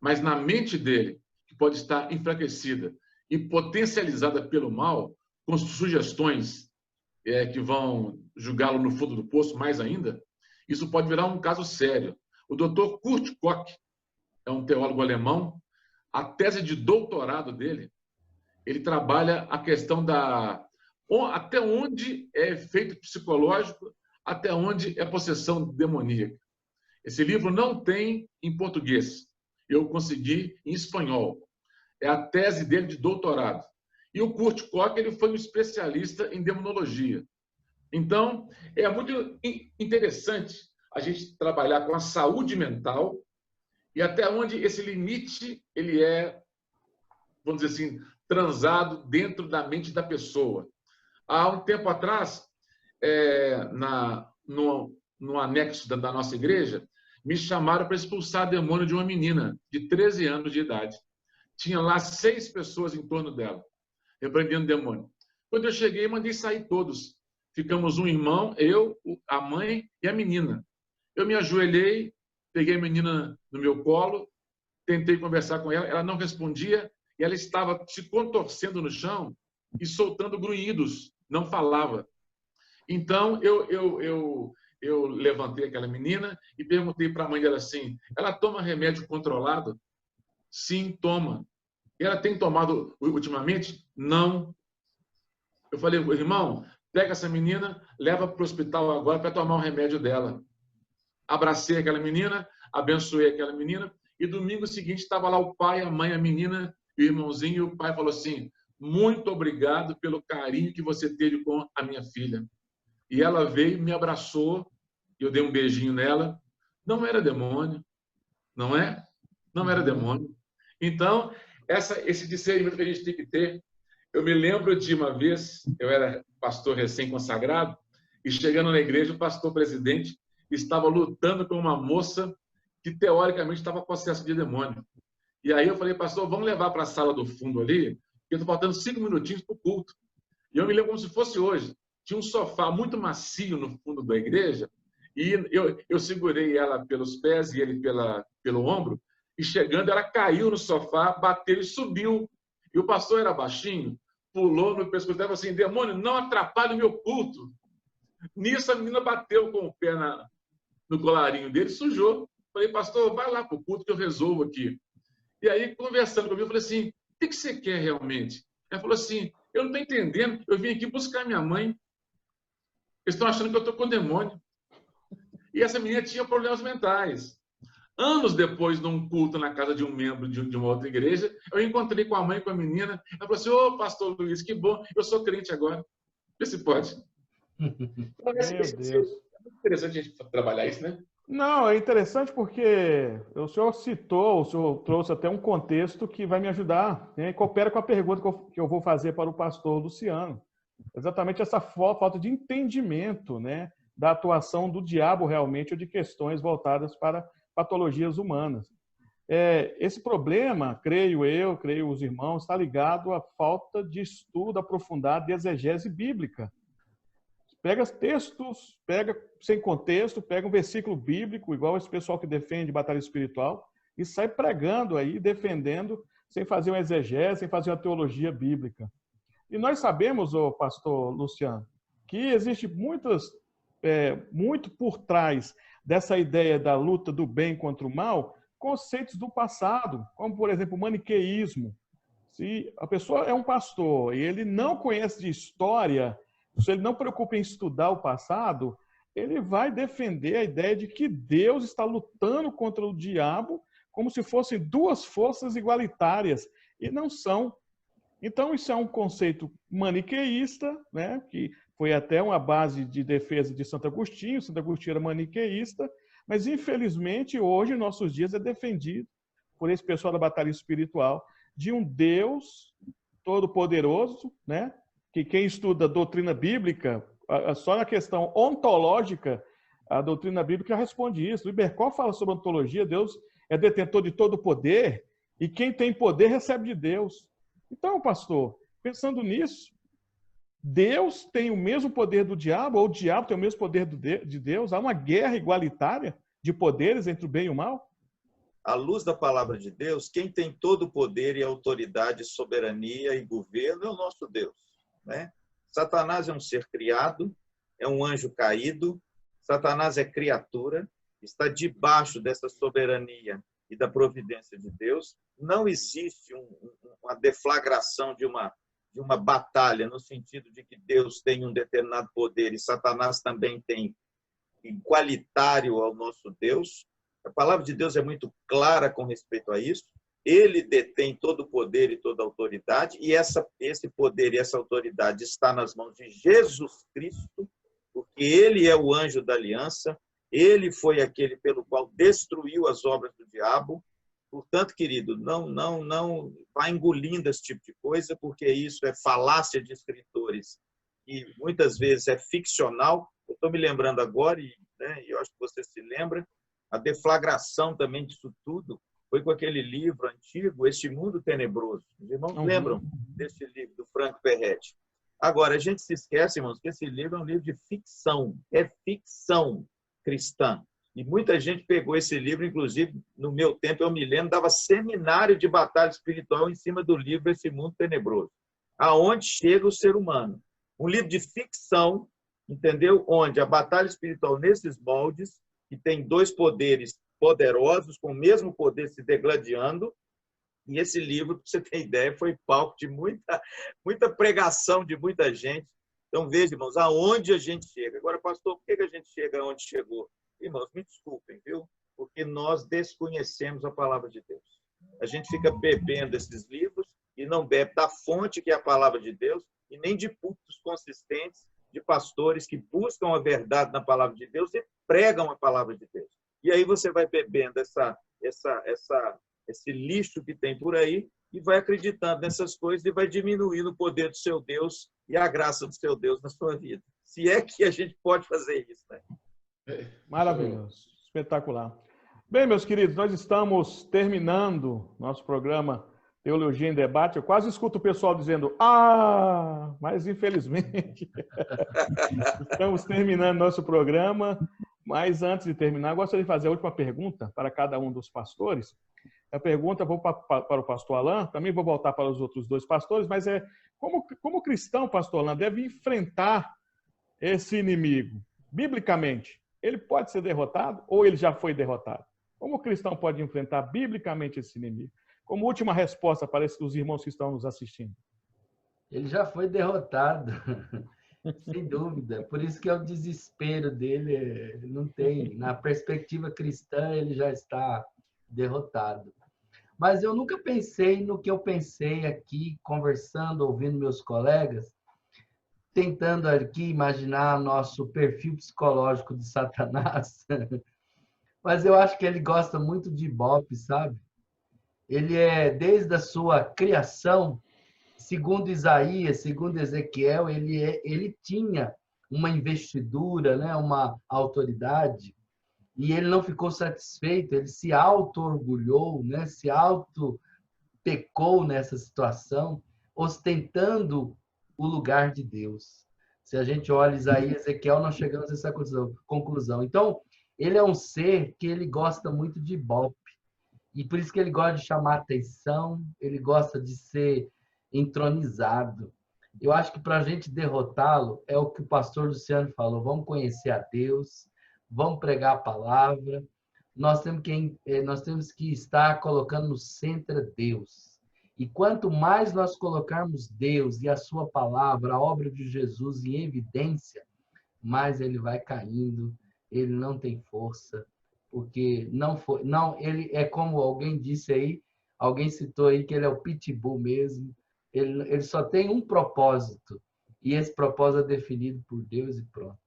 Mas na mente dele, que pode estar enfraquecida e potencializada pelo mal, com sugestões que vão julgá-lo no fundo do poço mais ainda, isso pode virar um caso sério. O Dr. Kurt Koch é um teólogo alemão. A tese de doutorado dele, ele trabalha a questão até onde é efeito psicológico, até onde é possessão demoníaca. Esse livro não tem em português. Eu consegui em espanhol. É a tese dele de doutorado. E o Kurt Koch, ele foi um especialista em demonologia. Então, é muito interessante a gente trabalhar com a saúde mental e até onde esse limite ele é, vamos dizer assim, transado dentro da mente da pessoa. Há um tempo atrás, no anexo da nossa igreja, me chamaram para expulsar demônio de uma menina de 13 anos de idade. Tinha lá 6 pessoas em torno dela, repreendendo demônio. Quando eu cheguei, mandei sair todos. Ficamos um irmão, eu, a mãe e a menina. Eu me ajoelhei, peguei a menina no meu colo, tentei conversar com ela, ela não respondia e ela estava se contorcendo no chão e soltando grunhidos, não falava. Então, eu levantei aquela menina e perguntei para a mãe dela assim, ela toma remédio controlado? Sim, toma. E ela tem tomado ultimamente? Não. Eu falei, irmão, pega essa menina, leva para o hospital agora para tomar o remédio dela. Abracei aquela menina, abençoei aquela menina, e domingo seguinte estava lá o pai, a mãe, a menina e o irmãozinho, e o pai falou assim, muito obrigado pelo carinho que você teve com a minha filha. E ela veio, me abraçou, eu dei um beijinho nela. Não era demônio, não é? Não era demônio. Então, esse discernimento que a gente tem que ter. Eu me lembro de uma vez, eu era pastor recém-consagrado, e chegando na igreja, o pastor presidente estava lutando com uma moça que, teoricamente, estava possesso de demônio. E aí eu falei, pastor, vamos levar para a sala do fundo ali, porque estou faltando 5 minutinhos para o culto. E eu me lembro como se fosse hoje. Tinha um sofá muito macio no fundo da igreja, e eu segurei ela pelos pés e ele pelo ombro, e chegando, ela caiu no sofá, bateu e subiu. E o pastor era baixinho, pulou no pescoço dela e falou assim, demônio, não atrapalhe o meu culto. Nisso, a menina bateu com o pé no colarinho dele, sujou. Falei, pastor, vai lá para o culto que eu resolvo aqui. E aí, conversando comigo, eu falei assim, o que você quer realmente? Ela falou assim, eu não estou entendendo, eu vim aqui buscar minha mãe. Eles estão achando que eu estou com demônio. E essa menina tinha problemas mentais. Anos depois, num culto na casa de um membro de uma outra igreja, eu encontrei com a mãe, com a menina. Ela falou assim, ô, pastor Luiz, que bom, eu sou crente agora. Vê se pode. Meu Deus. É muito interessante a gente trabalhar isso, né? Não, é interessante porque o senhor citou, o senhor trouxe até um contexto que vai me ajudar, né? E coopera com a pergunta que eu vou fazer para o pastor Luciano. Exatamente essa falta de entendimento, né, da atuação do diabo realmente ou de questões voltadas para patologias humanas. Esse problema, creio os irmãos, está ligado à falta de estudo aprofundado de exegese bíblica. Pega textos, pega sem contexto, pega um versículo bíblico, igual esse pessoal que defende batalha espiritual, e sai pregando aí, defendendo, sem fazer uma exegese, sem fazer uma teologia bíblica. E nós sabemos, pastor Luciano, que existe muito por trás dessa ideia da luta do bem contra o mal, conceitos do passado, como, por exemplo, o maniqueísmo. Se a pessoa é um pastor e ele não conhece de história, se ele não preocupa em estudar o passado, ele vai defender a ideia de que Deus está lutando contra o diabo como se fossem duas forças igualitárias, e não são. Então, isso é um conceito maniqueísta, né? Que foi até uma base de defesa de Santo Agostinho. Santo Agostinho era maniqueísta, mas, infelizmente, hoje, em nossos dias, é defendido por esse pessoal da batalha espiritual de um Deus todo-poderoso, né? Que quem estuda a doutrina bíblica, só na questão ontológica, a doutrina bíblica responde isso. O Ibercó fala sobre ontologia, Deus é detentor de todo poder e quem tem poder recebe de Deus. Então, pastor, pensando nisso, Deus tem o mesmo poder do diabo, ou o diabo tem o mesmo poder de Deus? Há uma guerra igualitária de poderes entre o bem e o mal? À luz da palavra de Deus, quem tem todo o poder e autoridade, soberania e governo é o nosso Deus, né? Satanás é um ser criado, é um anjo caído, Satanás é criatura, está debaixo dessa soberania e da providência de Deus. Não existe uma deflagração de uma batalha, no sentido de que Deus tem um determinado poder e Satanás também tem igualitário ao nosso Deus. A palavra de Deus é muito clara com respeito a isso. Ele detém todo o poder e toda a autoridade, e esse poder e essa autoridade está nas mãos de Jesus Cristo, porque ele é o anjo da aliança, ele foi aquele pelo qual destruiu as obras do diabo. Portanto, querido, não vá engolindo esse tipo de coisa, porque isso é falácia de escritores e muitas vezes é ficcional. Eu estou me lembrando agora, e eu acho que você se lembra, a deflagração também disso tudo foi com aquele livro antigo, Este Mundo Tenebroso. Os irmãos lembram desse livro, do Franco Perretti? Agora, a gente se esquece, irmãos, que esse livro é um livro de ficção, é ficção cristã. E muita gente pegou esse livro, inclusive, no meu tempo, eu me lembro, dava seminário de batalha espiritual em cima do livro Esse Mundo Tenebroso. Aonde chega o ser humano? Um livro de ficção, entendeu? Onde a batalha espiritual, nesses moldes, que tem dois poderes poderosos, com o mesmo poder se degladiando, e esse livro, para você ter ideia, foi palco de muita pregação de muita gente. Então, veja, irmãos, aonde a gente chega. Agora, pastor, por que a gente chega aonde chegou? Irmãos, me desculpem, viu? Porque nós desconhecemos a palavra de Deus. A gente fica bebendo esses livros e não bebe da fonte, que é a palavra de Deus, e nem de púlpitos consistentes, de pastores que buscam a verdade na palavra de Deus e pregam a palavra de Deus. E aí você vai bebendo esse lixo que tem por aí e vai acreditando nessas coisas e vai diminuindo o poder do seu Deus e a graça do seu Deus na sua vida. Se é que a gente pode fazer isso, né? Maravilhoso, espetacular. Bem, meus queridos, nós estamos terminando nosso programa Teologia em Debate. Eu quase escuto o pessoal dizendo, mas infelizmente estamos terminando nosso programa. Mas antes de terminar, eu gostaria de fazer a última pergunta para cada um dos pastores. A pergunta, vou para o pastor Alain, também vou voltar para os outros dois pastores, mas como cristão, pastor Alain, deve enfrentar esse inimigo? Biblicamente, ele pode ser derrotado ou ele já foi derrotado? Como o cristão pode enfrentar biblicamente esse inimigo? Como última resposta para os irmãos que estão nos assistindo. Ele já foi derrotado, sem dúvida. Por isso que é o desespero dele, não tem. Na perspectiva cristã, ele já está derrotado. Mas eu nunca pensei no que eu pensei aqui, conversando, ouvindo meus colegas, tentando aqui imaginar nosso perfil psicológico de Satanás. Mas eu acho que ele gosta muito de Ibope, sabe? Ele desde a sua criação, segundo Isaías, segundo Ezequiel, ele tinha uma investidura, né? Uma autoridade, e ele não ficou satisfeito, ele se auto-orgulhou, né? Se auto-pecou nessa situação, ostentando o lugar de Deus. Se a gente olha Isaías e Ezequiel, nós chegamos a essa conclusão. Então, ele é um ser que ele gosta muito de Ibope. E por isso que ele gosta de chamar atenção, ele gosta de ser entronizado. Eu acho que para a gente derrotá-lo, é o que o pastor Luciano falou, vamos conhecer a Deus, vamos pregar a palavra, nós temos que estar colocando no centro Deus. E quanto mais nós colocarmos Deus e a sua palavra, a obra de Jesus em evidência, mais ele vai caindo, ele não tem força, porque ele é como alguém disse aí, alguém citou aí que ele é o pitbull mesmo, Ele só tem um propósito. E esse propósito é definido por Deus e pronto.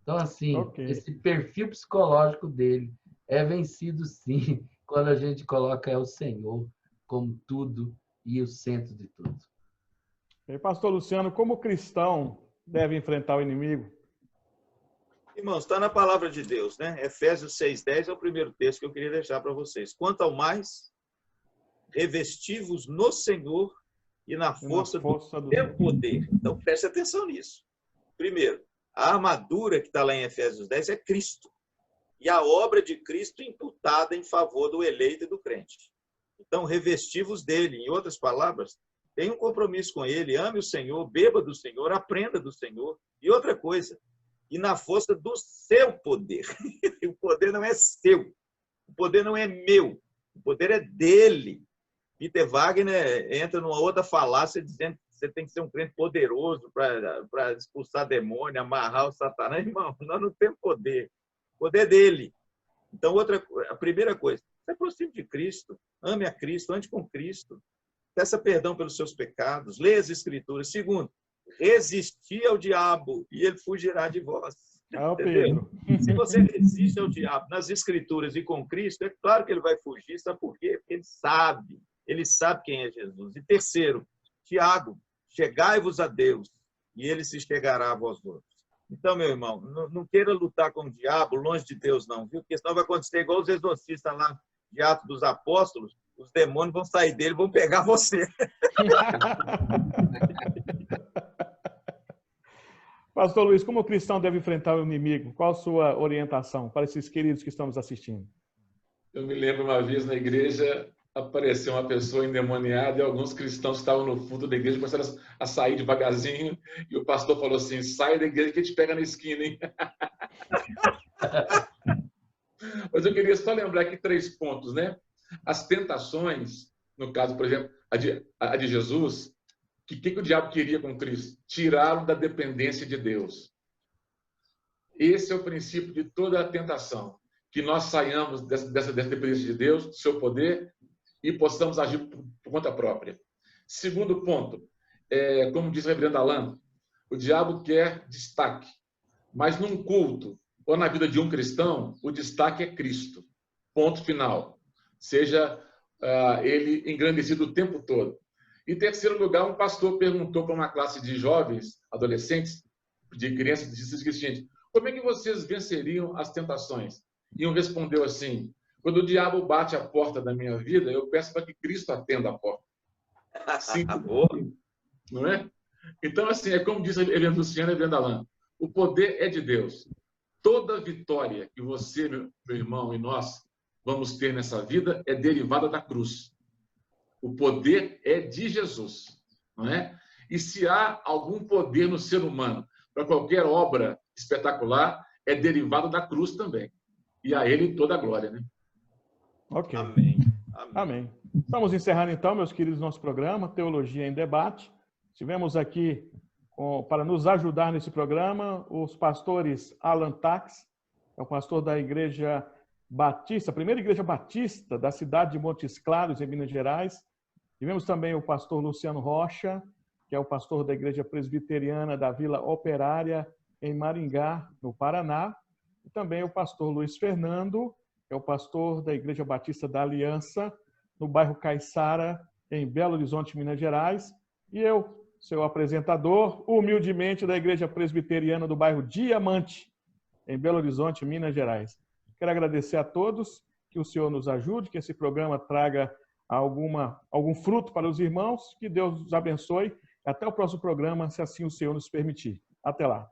Então, assim, esse perfil psicológico dele é vencido, sim, quando a gente coloca o Senhor como tudo e o centro de tudo. E, pastor Luciano, como o cristão deve enfrentar o inimigo? Irmãos, está na palavra de Deus, né? Efésios 6:10 é o primeiro texto que eu queria deixar para vocês. Quanto ao mais, revestivos no Senhor e na força do seu poder. Então, preste atenção nisso. Primeiro, a armadura que está lá em Efésios 10 é Cristo. E a obra de Cristo imputada em favor do eleito e do crente. Então, revestivos dele. Em outras palavras, tenha um compromisso com ele, ame o Senhor, beba do Senhor, aprenda do Senhor. E outra coisa, e na força do seu poder. O poder não é seu. O poder não é meu. O poder é dele. Peter Wagner entra numa outra falácia dizendo que você tem que ser um crente poderoso para expulsar demônio, amarrar o Satanás. Irmão, nós não temos poder. O poder é dele. Então, a primeira coisa, se aproxime de Cristo, ame a Cristo, ande com Cristo, peça perdão pelos seus pecados, leia as Escrituras. Segundo, resistir ao diabo e ele fugirá de vós. Pedro. Se você resiste ao diabo nas Escrituras e com Cristo, é claro que ele vai fugir. Sabe por quê? Porque ele sabe quem é Jesus. E terceiro, Tiago, chegai-vos a Deus e ele se chegará a vós outros. Então, meu irmão, não queira lutar com o diabo longe de Deus, não, viu? Porque senão vai acontecer igual os exorcistas lá de Atos dos Apóstolos, os demônios vão sair dele, vão pegar você. Pastor Luiz, como o cristão deve enfrentar o inimigo? Qual a sua orientação para esses queridos que estamos assistindo? Eu me lembro uma vez na igreja, apareceu uma pessoa endemoniada e alguns cristãos estavam no fundo da igreja, começaram a sair devagarzinho e o pastor falou assim, sai da igreja que a gente pega na esquina, hein? Mas eu queria só lembrar aqui 3 pontos, né? As tentações, no caso, por exemplo, a de Jesus, o que o diabo queria com Cristo? Tirá-lo da dependência de Deus. Esse é o princípio de toda a tentação. Que nós saiamos dessa dependência de Deus, do seu poder, e possamos agir por conta própria. Segundo ponto, como diz o reverendo Alain, o diabo quer destaque. Mas num culto, ou na vida de um cristão, o destaque é Cristo. Ponto final. Seja ele engrandecido o tempo todo. Em terceiro lugar, um pastor perguntou para uma classe de jovens, adolescentes, de crianças, disse o seguinte, como é que vocês venceriam as tentações? E um respondeu assim, quando o diabo bate a porta da minha vida, eu peço para que Cristo atenda a porta. Sim, não é? Então, assim, é como diz a Helena Luciana e a Helena Alain, o poder é de Deus. Toda vitória que você, meu irmão, e nós vamos ter nessa vida é derivada da cruz. O poder é de Jesus, não é? E se há algum poder no ser humano para qualquer obra espetacular, é derivado da cruz também. E a ele toda a glória, né? Ok. Amém. Amém. Vamos encerrar então, meus queridos, nosso programa Teologia em Debate. Tivemos aqui, para nos ajudar nesse programa, os pastores Alan Tax, é o pastor da Igreja Batista, a primeira Igreja Batista da cidade de Montes Claros, em Minas Gerais. Tivemos também o pastor Luciano Rocha, que é o pastor da Igreja Presbiteriana da Vila Operária, em Maringá, no Paraná. E também o pastor Luiz Fernando, que é o pastor da Igreja Batista da Aliança, no bairro Caiçara, em Belo Horizonte, Minas Gerais. E eu, seu apresentador, humildemente, da Igreja Presbiteriana do bairro Diamante, em Belo Horizonte, Minas Gerais. Quero agradecer a todos, que o Senhor nos ajude, que esse programa traga algum fruto para os irmãos, que Deus os abençoe. Até o próximo programa, se assim o Senhor nos permitir. Até lá.